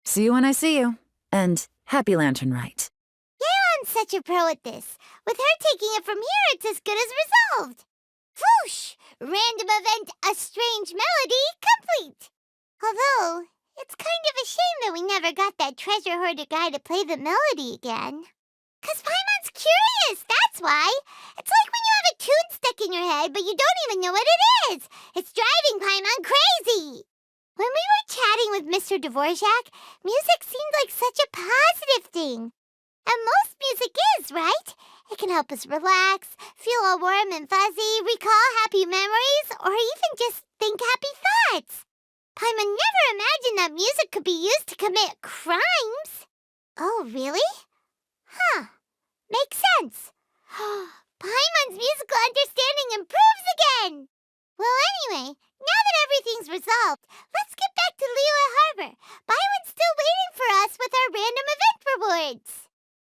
See you when I see you, and happy Lantern Rite. Yeon's such a pro at this. With her taking it from here, it's as good as resolved. Whoosh! Random event, a strange melody, complete. Although, it's kind of a shame that we never got that treasure hoarder guy to play the melody again. 'Cause Paimon's curious, that's why. It's like when you have a tune stuck in your head, but you don't even know what it is. It's driving Paimon crazy. When we were chatting with Mr. Dvorak, music seemed like such a positive thing. And most music is, right? It can help us relax, feel all warm and fuzzy, recall happy memories, or even just think happy thoughts. Paimon never imagined that music could be used to commit crimes. Oh, really? Huh. Makes sense. Paimon's musical understanding improves again. Well, anyway, now that everything's resolved, let's get back to Liyue Harbor. Byron's still waiting for us with our random event rewards.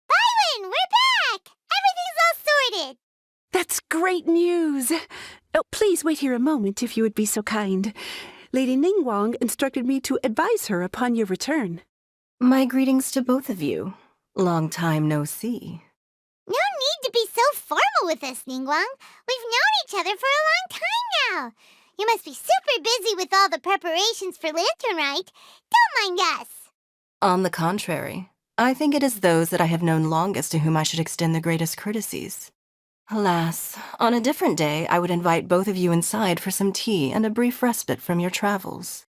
Byron, we're back! Everything's all sorted. That's great news. Oh, please wait here a moment if you would be so kind. Lady Ningguang instructed me to advise her upon your return. My greetings to both of you. Long time no see. No need to be so formal with us, Ningguang. We've known each other for a long time now. You must be super busy with all the preparations for Lantern Rite. Don't mind us. On the contrary, I think it is those that I have known longest to whom I should extend the greatest courtesies. Alas, on a different day, I would invite both of you inside for some tea and a brief respite from your travels.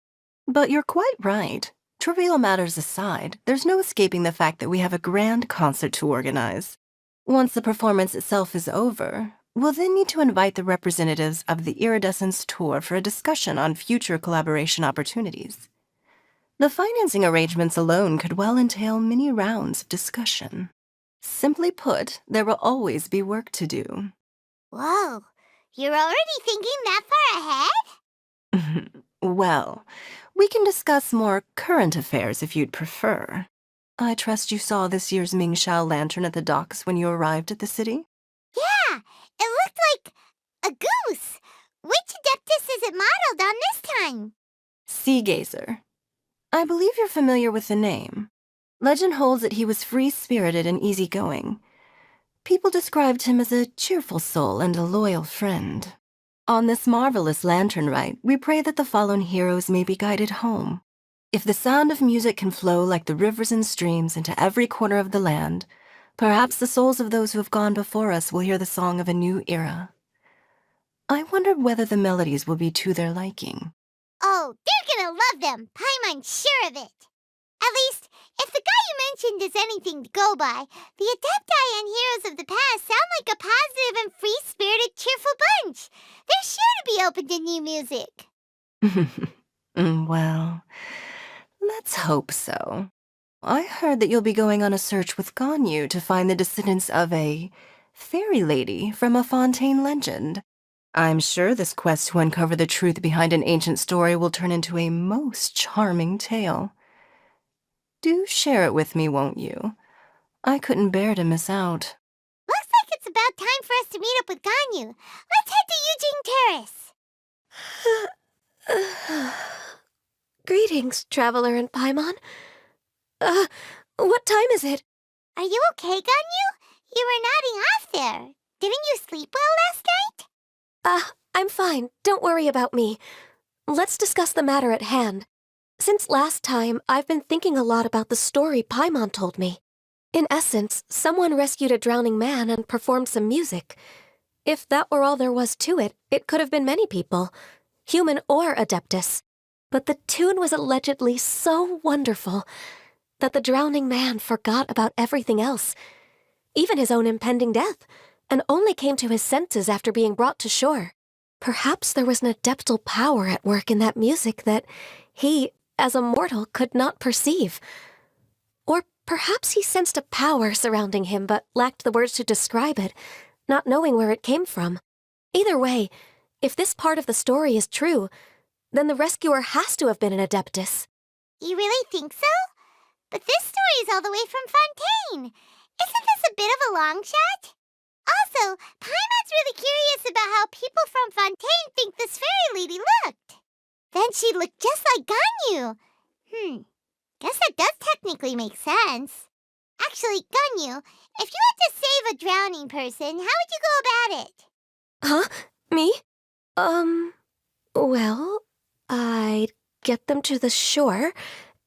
But you're quite right. Trivial matters aside, there's no escaping the fact that we have a grand concert to organize. Once the performance itself is over, we'll then need to invite the representatives of the Iridescence Tour for a discussion on future collaboration opportunities. The financing arrangements alone could well entail many rounds of discussion. Simply put, there will always be work to do. Whoa, you're already thinking that far ahead? Well, we can discuss more current affairs if you'd prefer. I trust you saw this year's Mingxiao lantern at the docks when you arrived at the city? Yeah, it looked like a goose. Which Adeptus is it modeled on this time? Sea Gazer. I believe you're familiar with the name. Legend holds that he was free-spirited and easygoing. People described him as a cheerful soul and a loyal friend. On this marvelous lantern rite, we pray that the fallen heroes may be guided home. If the sound of music can flow like the rivers and streams into every corner of the land, perhaps the souls of those who have gone before us will hear the song of a new era. I wonder whether the melodies will be to their liking. Oh, they're gonna love them. Paimon's sure of it. At least, if the guy you mentioned is anything to go by, the Adepti and heroes of the past sound like a positive and free-spirited, cheerful bunch. They're sure to be open to new music. Well, let's hope so. I heard that you'll be going on a search with Ganyu to find the descendants of a fairy lady from a Fontaine legend. I'm sure this quest to uncover the truth behind an ancient story will turn into a most charming tale. Do share it with me, won't you? I couldn't bear to miss out. Looks like it's about time for us to meet up with Ganyu. Let's head to Eugene Terrace. Greetings, Traveler and Paimon. What time is it? Are you okay, Ganyu? You were nodding off there. Didn't you sleep well last night? I'm fine. Don't worry about me. Let's discuss the matter at hand. Since last time, I've been thinking a lot about the story Paimon told me. In essence, someone rescued a drowning man and performed some music. If that were all there was to it, it could have been many people, human or Adeptus. But the tune was allegedly so wonderful that the drowning man forgot about everything else, even his own impending death, and only came to his senses after being brought to shore. Perhaps there was an adeptal power at work in that music that he, as a mortal, could not perceive. Or perhaps he sensed a power surrounding him but lacked the words to describe it, not knowing where it came from. Either way, if this part of the story is true, then the rescuer has to have been an Adeptus. You really think so? But this story is all the way from Fontaine. Isn't this a bit of a long shot? Also, Paimon's really curious about how people from Fontaine think this fairy lady looked. Then she looked just like Ganyu. Guess that does technically make sense. Actually, Ganyu, if you had to save a drowning person, how would you go about it? Huh? Me? Well, I'd get them to the shore,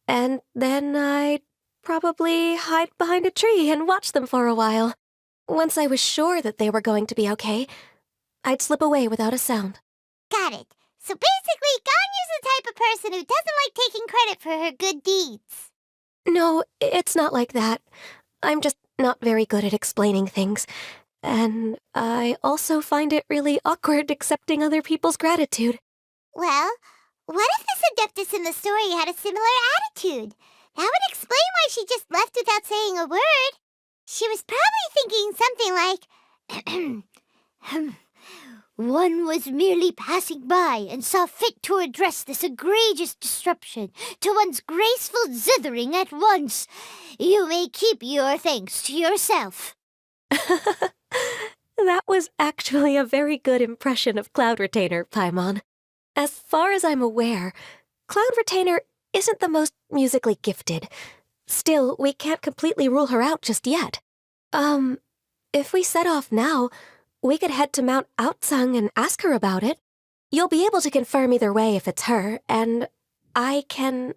and then I'd probably hide behind a tree and watch them for a while. Once I was sure that they were going to be okay, I'd slip away without a sound. Got it. So basically, Ganyu's the type of person who doesn't like taking credit for her good deeds. No, it's not like that. I'm just not very good at explaining things. And I also find it really awkward accepting other people's gratitude. Well, what if this Adeptus in the story had a similar attitude? That would explain why she just left without saying a word. She was probably thinking something like, One was merely passing by and saw fit to address this egregious disruption to one's graceful zithering at once. You may keep your thanks to yourself. That was actually a very good impression of Cloud Retainer, Paimon. As far as I'm aware, Cloud Retainer isn't the most musically gifted. Still, we can't completely rule her out just yet. If we set off now, we could head to Mount Outsung and ask her about it. You'll be able to confirm either way if it's her, and I can,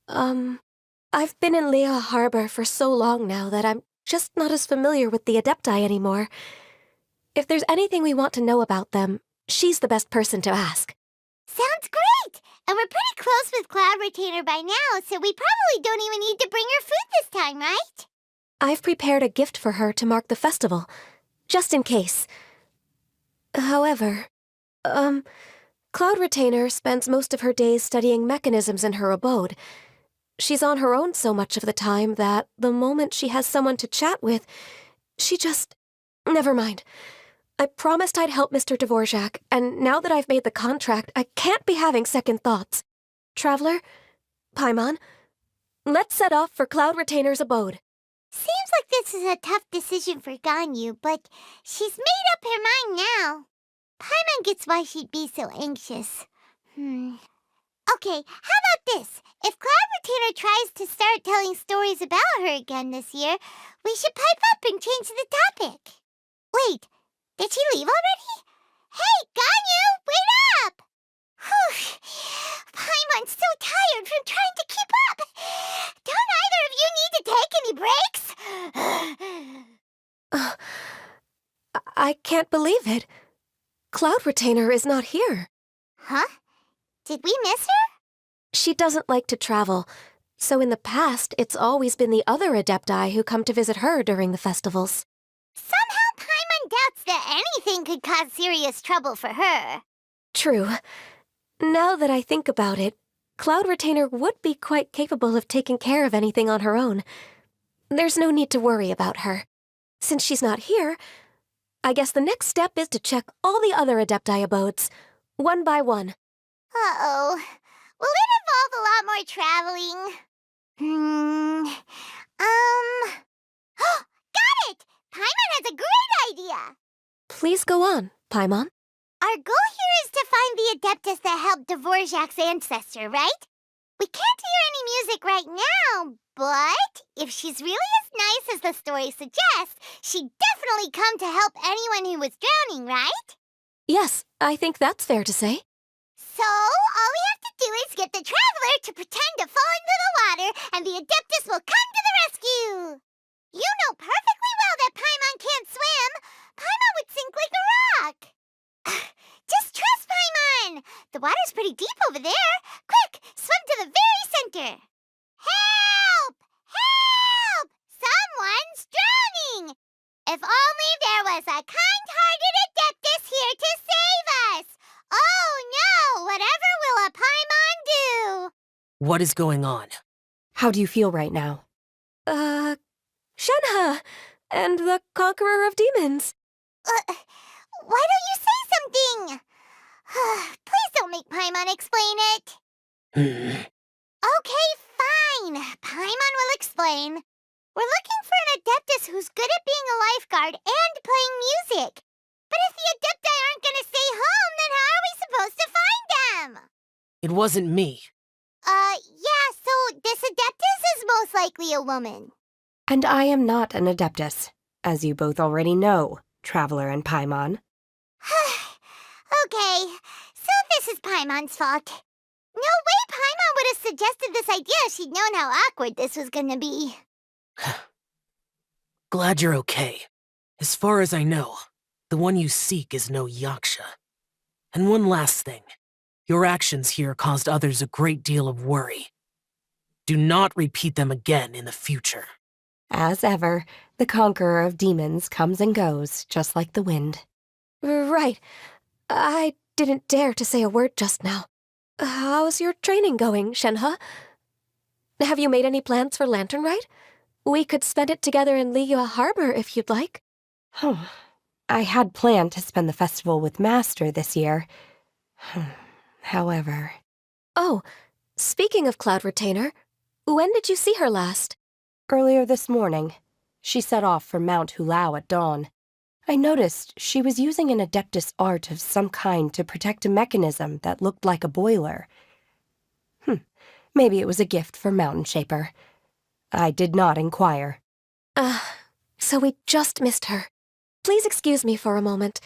I've been in Lea Harbor for so long now that I'm just not as familiar with the Adepti anymore. If there's anything we want to know about them, she's the best person to ask. Sounds great! And we're pretty close with Cloud Retainer by now, so we probably don't even need to bring her food this time, right? I've prepared a gift for her to mark the festival, just in case. However, Cloud Retainer spends most of her days studying mechanisms in her abode. She's on her own so much of the time that the moment she has someone to chat with, she just... Never mind. I promised I'd help Mr. Dvorak, and now that I've made the contract, I can't be having second thoughts. Traveler, Paimon, let's set off for Cloud Retainer's abode. Seems like this is a tough decision for Ganyu, but she's made up her mind now. Paimon gets why she'd be so anxious. Okay, how about this? If Cloud Retainer tries to start telling stories about her again this year, we should pipe up and change the topic. Wait, did she leave already? Hey, Ganyu, wait up! Whew, Paimon's so tired from trying to keep up. Don't either of you need to take any breaks? I can't believe it. Cloud Retainer is not here. Huh? Did we miss her? She doesn't like to travel, so in the past, it's always been the other Adepti who come to visit her during the festivals. Somehow Paimon doubts that anything could cause serious trouble for her. True. Now that I think about it, Cloud Retainer would be quite capable of taking care of anything on her own. There's no need to worry about her. Since she's not here, I guess the next step is to check all the other Adepti abodes, one by one. Uh-oh. Will it involve a lot more traveling? Hmm. Got it! Paimon has a great idea! Please go on, Paimon. Our goal here is to find the Adeptus that helped Dvorak's ancestor, right? We can't hear any music right now, but if she's really as nice as the story suggests, she'd definitely come to help anyone who was drowning, right? Yes, I think that's fair to say. So, all we have to do is get the Traveler to pretend to fall into the water, and the Adeptus will come to the rescue! You know perfectly well that Paimon can't swim! Paimon would sink like a rock! Just trust Paimon! The water's pretty deep over there! Quick, swim to the very center! Help! Help! Someone's drowning! If only there was a kind-hearted Adeptus here to save us! Oh no! Whatever will a Paimon do? What is going on? How do you feel right now? Shenhe! And the Conqueror of Demons. Why don't you say something? Please don't make Paimon explain it. Okay, fine. Paimon will explain. We're looking for an Adeptus who's good at being a lifeguard and playing music. But if the Adepti aren't gonna stay home, then how are we supposed to find them? It wasn't me. Yeah, so this Adeptus is most likely a woman. And I am not an Adeptus, as you both already know, Traveler and Paimon. Okay, so this is Paimon's fault. No way Paimon would have suggested this idea if she'd known how awkward this was gonna be. Glad you're okay. As far as I know, the one you seek is no Yaksha. And one last thing. Your actions here caused others a great deal of worry. Do not repeat them again in the future. As ever, the Conqueror of Demons comes and goes, just like the wind. Right. I didn't dare to say a word just now. How's your training going, Shenhe? Have you made any plans for Lantern Rite? We could spend it together in Liyue Harbor if you'd like. I had planned to spend the festival with Master this year. However... Oh, speaking of Cloud Retainer, when did you see her last? Earlier this morning. She set off for Mount Hulao at dawn. I noticed she was using an Adeptus art of some kind to protect a mechanism that looked like a boiler. Maybe it was a gift for Mountain Shaper. I did not inquire. So we just missed her. Please excuse me for a moment.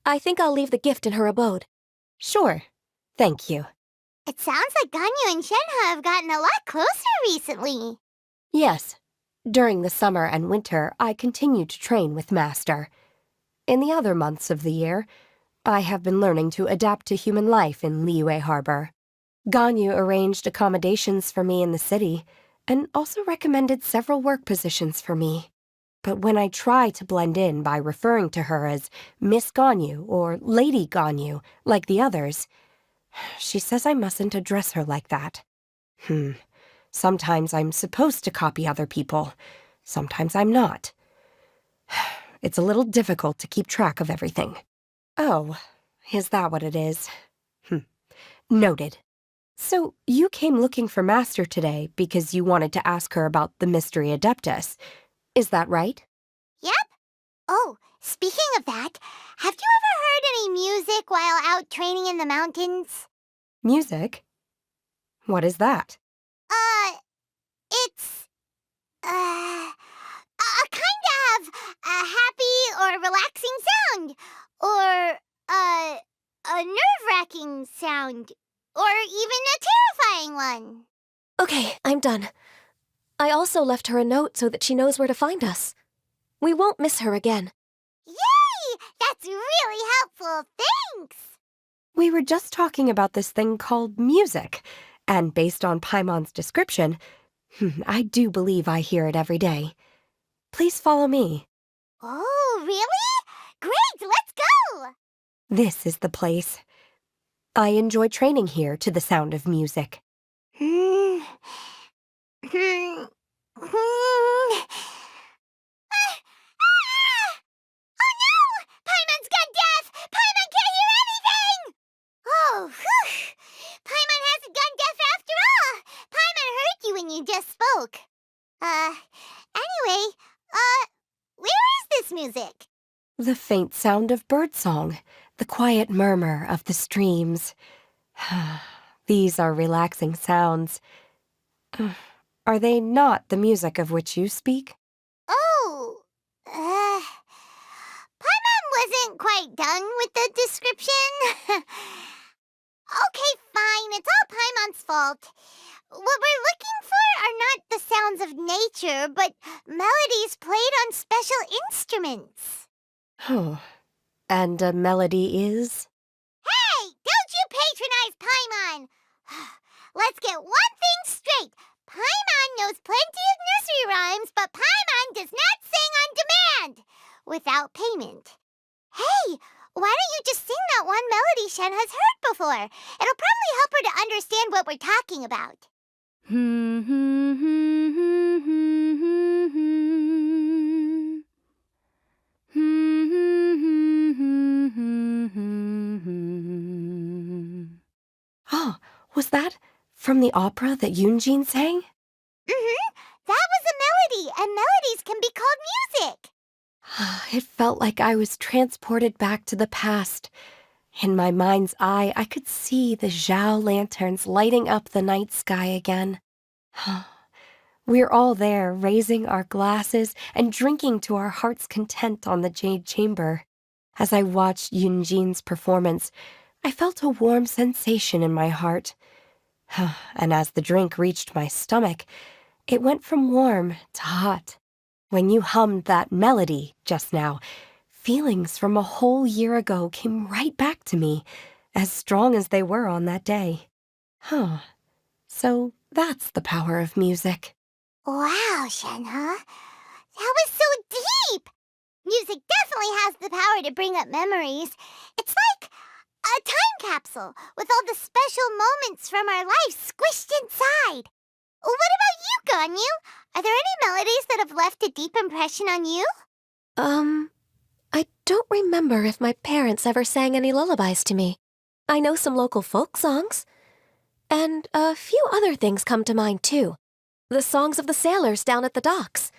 I think I'll leave the gift in her abode. Sure. Thank you. It sounds like Ganyu and Shenhe have gotten a lot closer recently. Yes. During the summer and winter, I continue to train with Master. In the other months of the year, I have been learning to adapt to human life in Liyue Harbor. Ganyu arranged accommodations for me in the city, and also recommended several work positions for me. But when I try to blend in by referring to her as Miss Ganyu or Lady Ganyu, like the others, she says I mustn't address her like that. Sometimes I'm supposed to copy other people. Sometimes I'm not. It's a little difficult to keep track of everything. Oh, is that what it is? Noted. So, you came looking for Master today because you wanted to ask her about the Mystery Adeptus. Is that right? Yep. Oh, speaking of that, have you ever heard any music while out training in the mountains? Music? What is that? It's, a kind of a happy or relaxing sound. Or, a nerve-wracking sound. Or even a terrifying one. Okay, I'm done. I also left her a note so that she knows where to find us. We won't miss her again. Yay! That's really helpful. Thanks! We were just talking about this thing called music, and based on Paimon's description, I do believe I hear it every day. Please follow me. Oh, really? Great, let's go! This is the place. I enjoy training here to the sound of music. Oh no! Paimon's gone deaf! Paimon can't hear anything! Oh, whew! Paimon hasn't gone deaf after all! Paimon heard you when you just spoke. joke. Anyway, where is this music? The faint sound of birdsong, the quiet murmur of the streams. These are relaxing sounds. Are they not the music of which you speak? Oh, Paimon wasn't quite done with the description. Okay, fine, it's all Paimon's fault. What we're looking for are not the sounds of nature, but melodies played on special instruments. Oh, and a melody is? Hey, don't you patronize Paimon! Let's get one thing straight. Paimon knows plenty of nursery rhymes, but Paimon does not sing on demand without payment. Hey, why don't you just sing that one melody Shen has heard before? It'll probably help her to understand what we're talking about. Oh, was that from the opera that Yunjin sang? That was a melody, and melodies can be called music. It felt like I was transported back to the past. In my mind's eye, I could see the Zhao lanterns lighting up the night sky again. We're all there, raising our glasses and drinking to our heart's content on the Jade Chamber. As I watched Yunjin's performance, I felt a warm sensation in my heart. And as the drink reached my stomach, it went from warm to hot. When you hummed that melody just now, feelings from a whole year ago came right back to me, as strong as they were on that day. So that's the power of music. Wow, Shenhe. That was so deep! Music definitely has the power to bring up memories. It's like a time capsule with all the special moments from our life squished inside. What about you, Ganyu? Are there any melodies that have left a deep impression on you? I don't remember if my parents ever sang any lullabies to me. I know some local folk songs. And a few other things come to mind, too. The songs of the sailors down at the docks.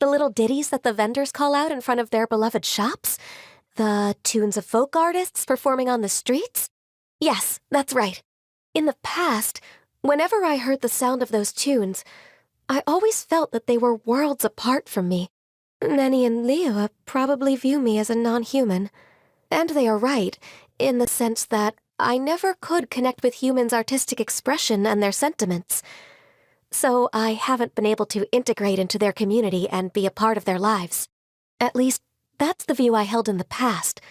The little ditties that the vendors call out in front of their beloved shops. The tunes of folk artists performing on the streets. Yes, that's right. In the past, whenever I heard the sound of those tunes, I always felt that they were worlds apart from me. Nenny and Liyue probably view me as a non-human. And they are right, in the sense that I never could connect with humans' artistic expression and their sentiments. So I haven't been able to integrate into their community and be a part of their lives. At least, that's the view I held in the past.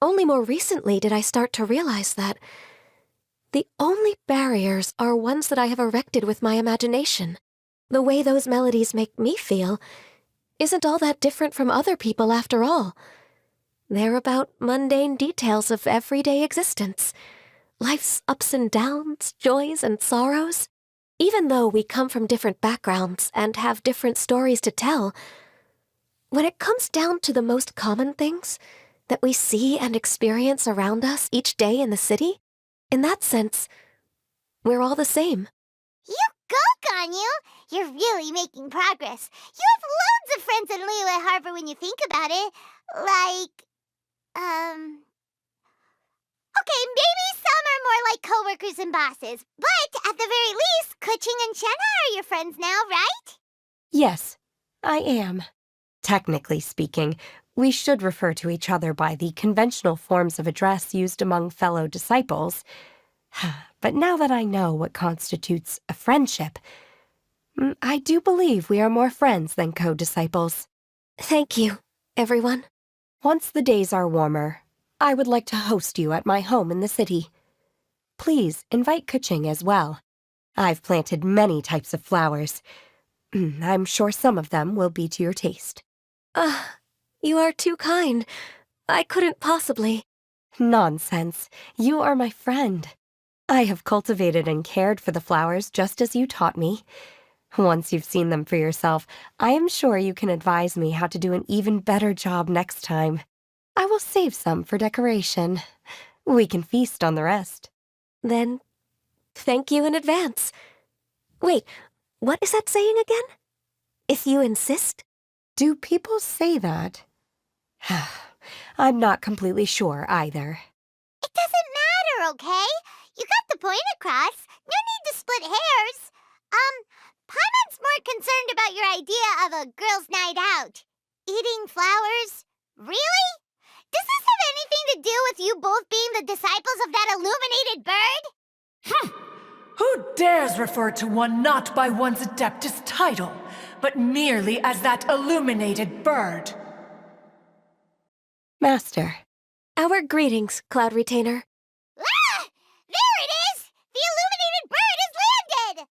Only more recently did I start to realize that the only barriers are ones that I have erected with my imagination. The way those melodies make me feel isn't all that different from other people after all. They're about mundane details of everyday existence. Life's ups and downs, joys and sorrows. Even though we come from different backgrounds and have different stories to tell, when it comes down to the most common things that we see and experience around us each day in the city, in that sense, we're all the same. You go, Ganyu! You're really making progress. You have loads of friends in Liyue Harbor when you think about it. Okay, maybe some are more like coworkers and bosses, but at the very least, Kuching and Shenhe are your friends now, right? Yes, I am. Technically speaking, we should refer to each other by the conventional forms of address used among fellow disciples. But now that I know what constitutes a friendship, I do believe we are more friends than co-disciples. Thank you, everyone. Once the days are warmer, I would like to host you at my home in the city. Please invite Kuching as well. I've planted many types of flowers. I'm sure some of them will be to your taste. You are too kind. I couldn't possibly. Nonsense. You are my friend. I have cultivated and cared for the flowers just as you taught me. Once you've seen them for yourself, I am sure you can advise me how to do an even better job next time. I will save some for decoration. We can feast on the rest. Then, thank you in advance. Wait, What is that saying again? If you insist? Do people say that? I'm not completely sure either. It doesn't matter, okay? You got the point across. No need to split hairs. Paimon's more concerned about your idea of a girls' night out. Eating flowers? Really? Does this have anything to do with you both being the disciples of that illuminated bird? Who dares refer to one not by one's Adeptus title, but merely as that illuminated bird? Master. Our greetings, Cloud Retainer. Ah! There it is! The illuminated bird has landed!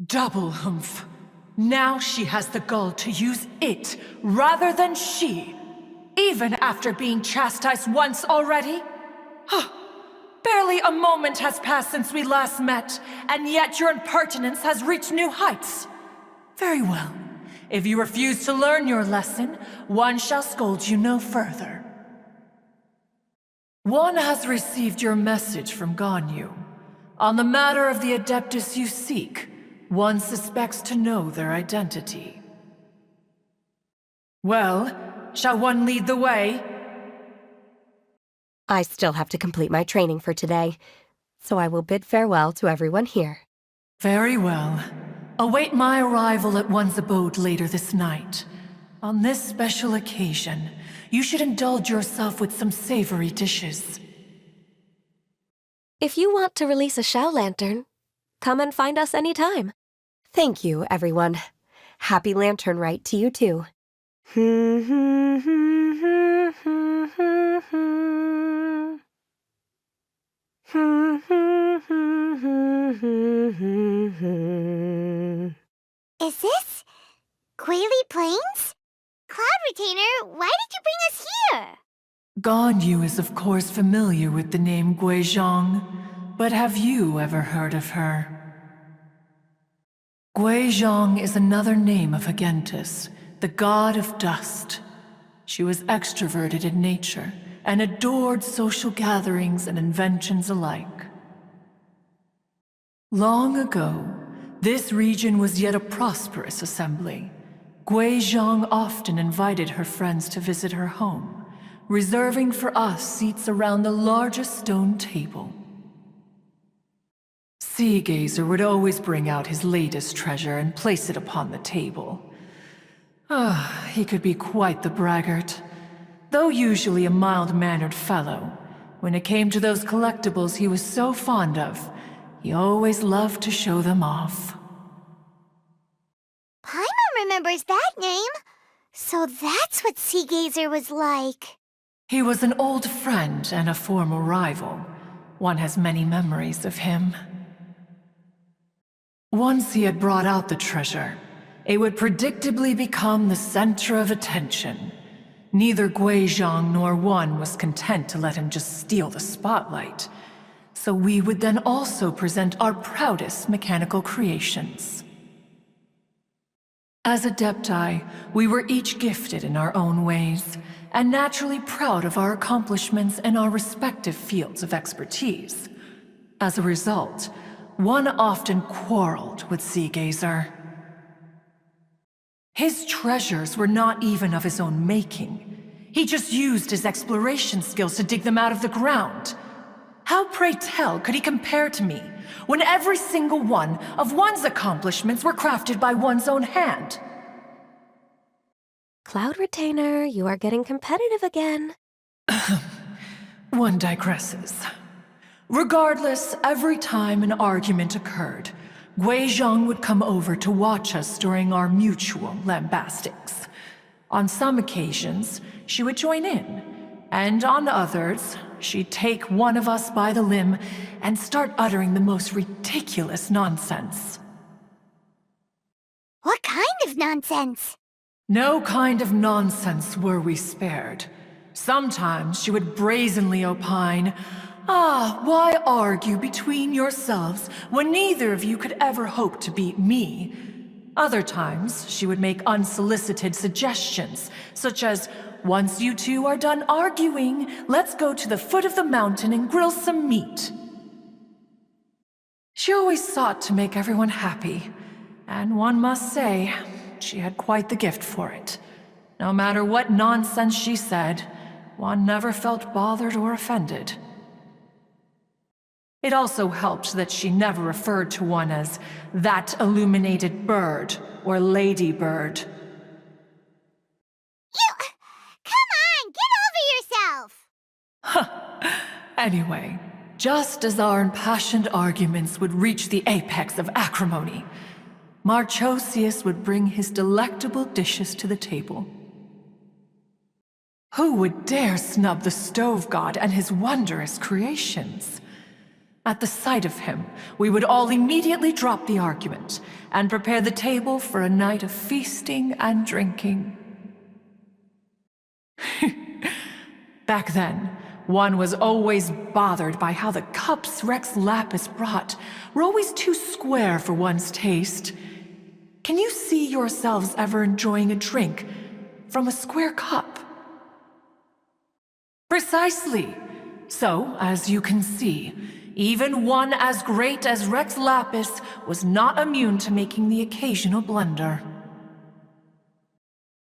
Double humph. Now she has the gall to use it rather than she, even after being chastised once already? Barely a moment has passed since we last met, and yet your impertinence has reached new heights. Very well. If you refuse to learn your lesson, one shall scold you no further. One has received your message from Ganyu. On the matter of the Adeptus you seek, one suspects to know their identity. Well, shall one lead the way? I still have to complete my training for today, so I will bid farewell to everyone here. Very well. Await my arrival at one's abode later this night. On this special occasion, you should indulge yourself with some savory dishes. If you want to release a Shao Lantern, come and find us anytime. Thank you, everyone. Happy Lantern Rite to you too. Is this Guili Plains? Cloud Retainer, why did you bring us here? Ganyu is of course familiar with the name Guizhong, but have you ever heard of her? Guizhong is another name of Agentis, the god of dust. She was extroverted in nature and adored social gatherings and inventions alike. Long ago, this region was yet a prosperous assembly. Guizhong often invited her friends to visit her home, reserving for us seats around the largest stone table. Seagazer would always bring out his latest treasure and place it upon the table. He could be quite the braggart. Though usually a mild-mannered fellow, when it came to those collectibles he was so fond of, he always loved to show them off. Paimon remembers that name. So that's what Seagazer was like. He was an old friend and a former rival. One has many memories of him. Once he had brought out the treasure, it would predictably become the center of attention. Neither Guizhong nor one was content to let him just steal the spotlight. So we would then also present our proudest mechanical creations. As Adepti, we were each gifted in our own ways, and naturally proud of our accomplishments in our respective fields of expertise. As a result, one often quarreled with Seagazer. His treasures were not even of his own making. He just used his exploration skills to dig them out of the ground. How, pray tell, could he compare to me, when every single one of one's accomplishments were crafted by one's own hand? Cloud Retainer, you are getting competitive again. One digresses. Regardless, every time an argument occurred, Guizhong would come over to watch us during our mutual lambastics. On some occasions, she would join in, and on others, she'd take one of us by the limb and start uttering the most ridiculous nonsense. What kind of nonsense? No kind of nonsense were we spared. Sometimes she would brazenly opine, why argue between yourselves when neither of you could ever hope to beat me? Other times, she would make unsolicited suggestions, such as, once you two are done arguing, let's go to the foot of the mountain and grill some meat. She always sought to make everyone happy, And one must say, she had quite the gift for it. No matter what nonsense she said, one never felt bothered or offended. It also helped that she never referred to one as that illuminated bird or ladybird. Come on, get over yourself! Anyway, just as our impassioned arguments would reach the apex of acrimony, Marchosius would bring his delectable dishes to the table. Who would dare snub the stove god and his wondrous creations? At the sight of him, we would all immediately drop the argument and prepare the table for a night of feasting and drinking. Back then, one was always bothered by how the cups Rex Lapis brought were always too square for one's taste. Can you see yourselves ever enjoying a drink from a square cup? Precisely. So, as you can see, even one as great as Rex Lapis was not immune to making the occasional blunder.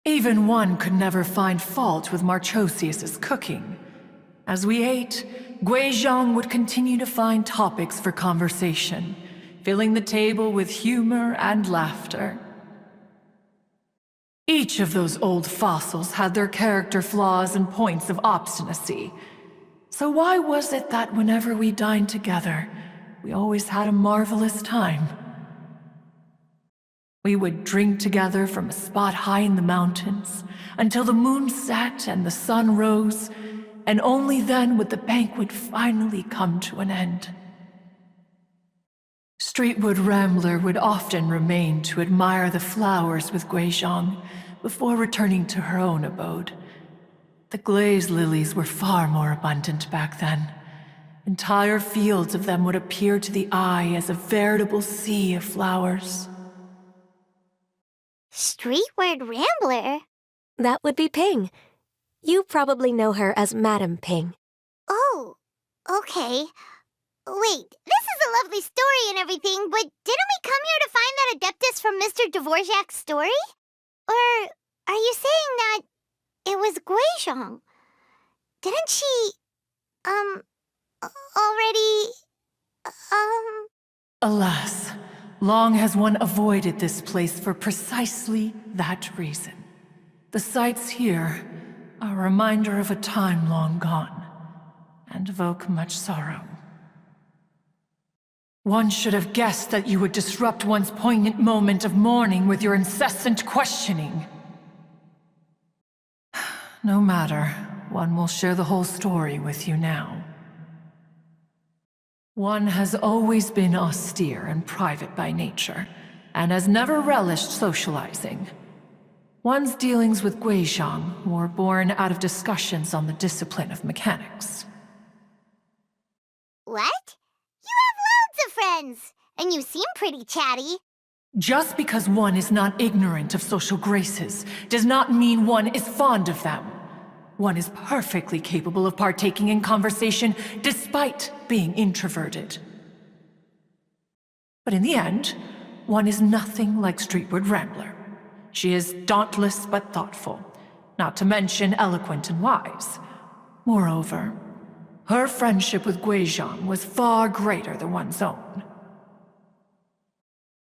Even one could never find fault with Marchosius's cooking. As we ate, Guizhong would continue to find topics for conversation, filling the table with humor and laughter. Each of those old fossils had their character flaws and points of obstinacy. So why was it that whenever we dined together, we always had a marvelous time? We would drink together from a spot high in the mountains until the moon set and the sun rose, and only then would the banquet finally come to an end. Streetwood Rambler would often remain to admire the flowers with Guizhong before returning to her own abode. The glaze lilies were far more abundant back then. Entire fields of them would appear to the eye as a veritable sea of flowers. Streetward Rambler? That would be Ping. You probably know her as Madam Ping. Oh, okay. Wait, this is a lovely story and everything, but didn't we come here to find that Adeptus from Mr. Dvorak's story? Or are you saying that it was Guizhong? Didn't she, already, Alas, long has one avoided this place for precisely that reason. The sights here are a reminder of a time long gone, and evoke much sorrow. One should have guessed that you would disrupt one's poignant moment of mourning with your incessant questioning. No matter, one will share the whole story with you now. One has always been austere and private by nature, and has never relished socializing. One's dealings with Guizhong were born out of discussions on the discipline of mechanics. what? You have loads of friends, and you seem pretty chatty. Just because one is not ignorant of social graces does not mean one is fond of them. One is perfectly capable of partaking in conversation despite being introverted. But in the end, one is nothing like Streetwood Rambler. She is dauntless but thoughtful, not to mention eloquent and wise. Moreover, her friendship with Guizhong was far greater than one's own.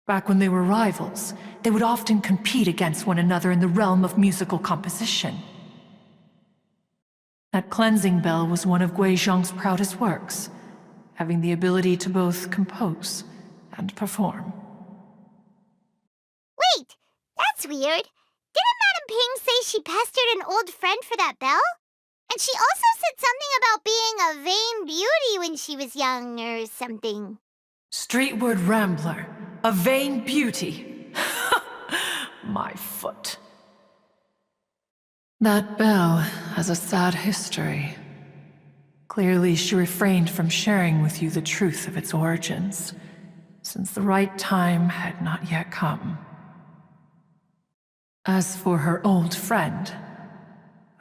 Back when they were rivals, they would often compete against one another in the realm of musical composition. That cleansing bell was one of Guizhong's proudest works, having the ability to both compose and perform. Wait, that's weird. Didn't Madame Ping say she pestered an old friend for that bell? And she also said something about being a vain beauty when she was young or something. Streetward Rambler, a vain beauty. My foot. That bell has a sad history. Clearly, she refrained from sharing with you the truth of its origins, since the right time had not yet come. As for her old friend,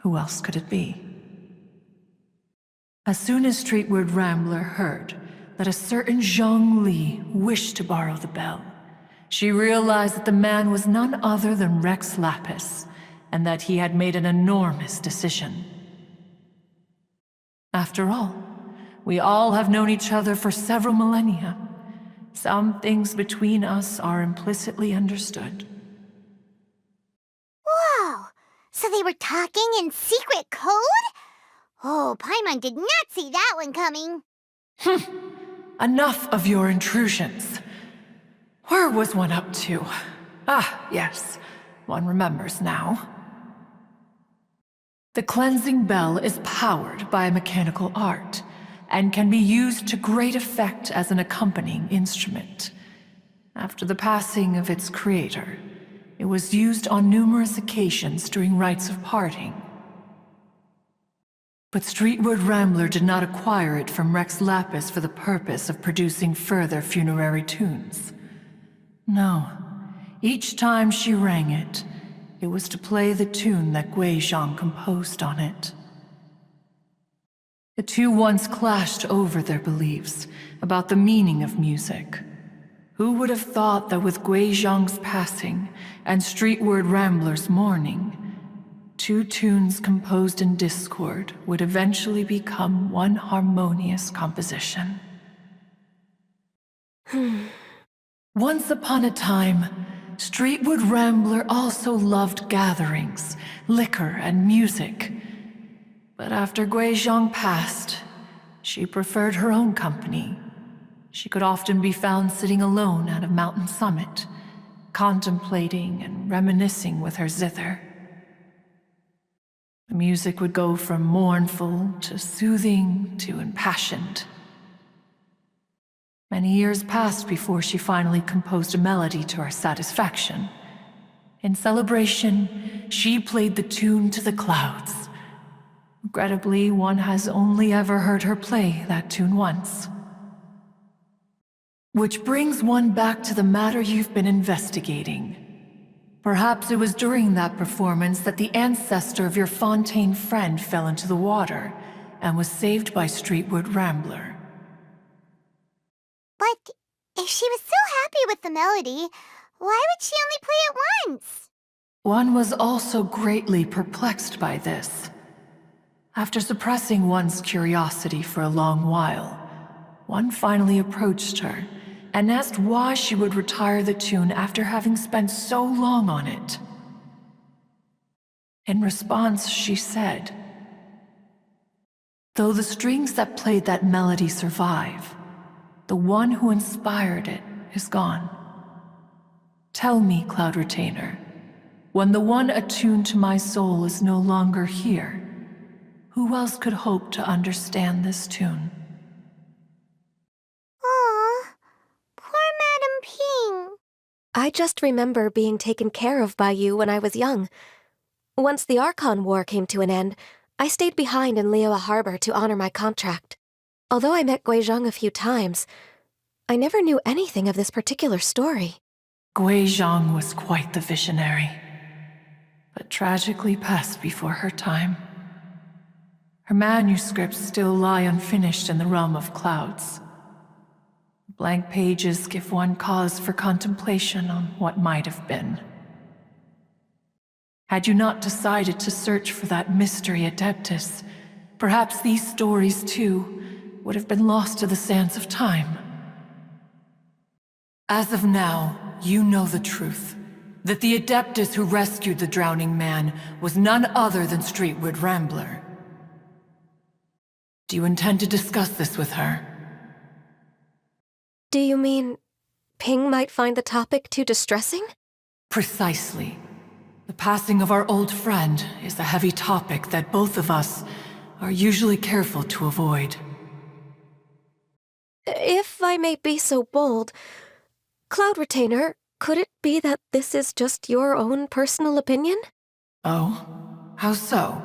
who else could it be? As soon as Streetward Rambler heard that a certain Zhang Li wished to borrow the bell, she realized that the man was none other than Rex Lapis, and that he had made an enormous decision. After all, we all have known each other for several millennia. Some things between us are implicitly understood. Whoa! So they were talking in secret code? Oh, Paimon did not see that one coming. Enough of your intrusions. Where was one up to? Ah, yes. One remembers now. The cleansing bell is powered by a mechanical art, and can be used to great effect as an accompanying instrument. After the passing of its creator, it was used on numerous occasions during rites of parting. But Streetwood Rambler did not acquire it from Rex Lapis for the purpose of producing further funerary tunes. No, each time she rang it, it was to play the tune that Guizhong composed on it. The two once clashed over their beliefs about the meaning of music. Who would have thought that with Guizhong's passing and Streetward Rambler's mourning, two tunes composed in discord would eventually become one harmonious composition? Once upon a time, Streetwood Rambler also loved gatherings, liquor, and music. But after Guizhong passed, she preferred her own company. She could often be found sitting alone at a mountain summit, contemplating and reminiscing with her zither. The music would go from mournful to soothing to impassioned. Many years passed before she finally composed a melody to her satisfaction. In celebration, she played the tune to the clouds. Regrettably, one has only ever heard her play that tune once. Which brings one back to the matter you've been investigating. Perhaps it was during that performance that the ancestor of your Fontaine friend fell into the water and was saved by Streetwood Rambler. But if she was so happy with the melody, why would she only play it once? One was also greatly perplexed by this. After suppressing one's curiosity for a long while, one finally approached her and asked why she would retire the tune after having spent so long on it. In response, she said, "Though the strings that played that melody survive, the one who inspired it is gone. Tell me, Cloud Retainer, when the one attuned to my soul is no longer here, who else could hope to understand this tune?" Aw, poor Madam Ping. I just remember being taken care of by you when I was young. Once the Archon War came to an end, I stayed behind in Liyue Harbor to honor my contract. Although I met Guizhong a few times, I never knew anything of this particular story. Guizhong was quite the visionary, but tragically passed before her time. Her manuscripts still lie unfinished in the realm of clouds. Blank pages give one cause for contemplation on what might have been. Had you not decided to search for that mystery Adeptus, perhaps these stories, too, would have been lost to the sands of time. As of now, you know the truth. That the Adeptus who rescued the drowning man was none other than Streetwood Rambler. Do you intend to discuss this with her? Do you mean Ping might find the topic too distressing? Precisely. The passing of our old friend is a heavy topic that both of us are usually careful to avoid. If I may be so bold, Cloud Retainer, could it be that this is just your own personal opinion? Oh? How so?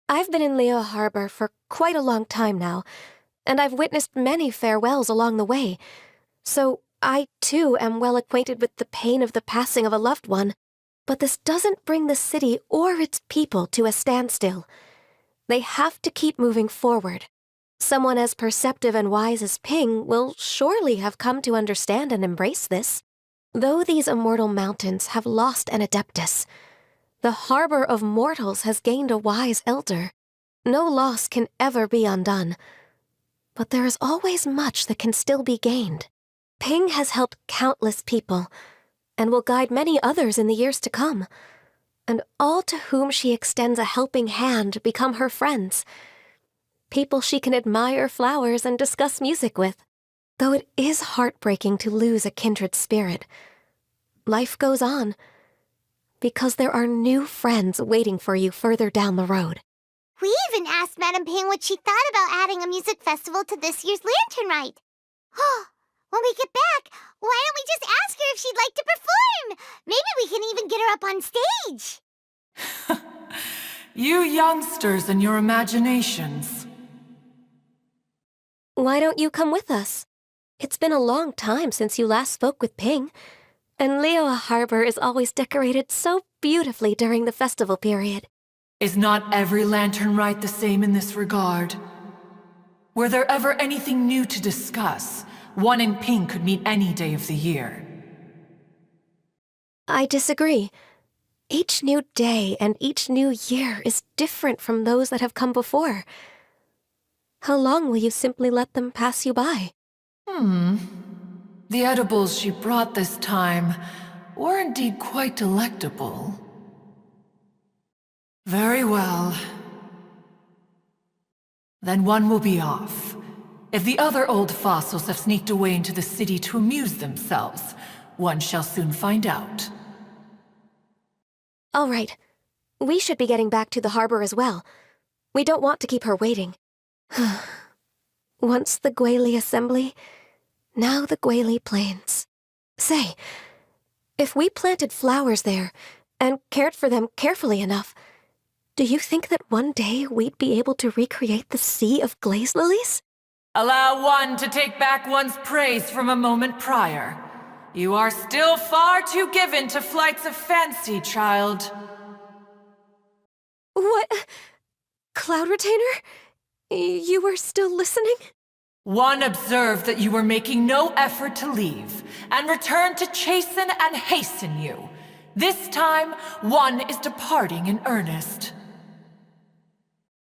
I've been in Liyue Harbor for quite a long time now, and I've witnessed many farewells along the way, so I, too, am well acquainted with the pain of the passing of a loved one. But this doesn't bring the city or its people to a standstill. They have to keep moving forward. Someone as perceptive and wise as Ping will surely have come to understand and embrace this. Though these immortal mountains have lost an adeptus, the harbor of mortals has gained a wise elder. No loss can ever be undone, but there is always much that can still be gained. Ping has helped countless people, and will guide many others in the years to come, and all to whom she extends a helping hand become her friends. People she can admire flowers and discuss music with. Though it is heartbreaking to lose a kindred spirit, life goes on, because there are new friends waiting for you further down the road. We even asked Madame Ping what she thought about adding a music festival to this year's Lantern Rite. Oh, when we get back, why don't we just ask her if she'd like to perform? Maybe we can even get her up on stage. You youngsters and your imaginations. Why don't you come with us? It's been a long time since you last spoke with Ping, and Liyue Harbor is always decorated so beautifully during the festival period. Is not every Lantern Rite the same in this regard? Were there ever anything new to discuss, one in Ping could meet any day of the year. I disagree. Each new day and each new year is different from those that have come before. How long will you simply let them pass you by? The edibles she brought this time were indeed quite delectable. Very well. Then one will be off. If the other old fossils have sneaked away into the city to amuse themselves, one shall soon find out. All right. We should be getting back to the harbor as well. We don't want to keep her waiting. Once the Guili Assembly, now the Guili Plains. Say, if we planted flowers there and cared for them carefully enough, do you think that one day we'd be able to recreate the sea of glaze lilies? Allow one to take back one's praise from a moment prior. You are still far too given to flights of fancy, child. What? Cloud Retainer? You were still listening? One observed that you were making no effort to leave, and returned to chasten and hasten you. This time, one is departing in earnest.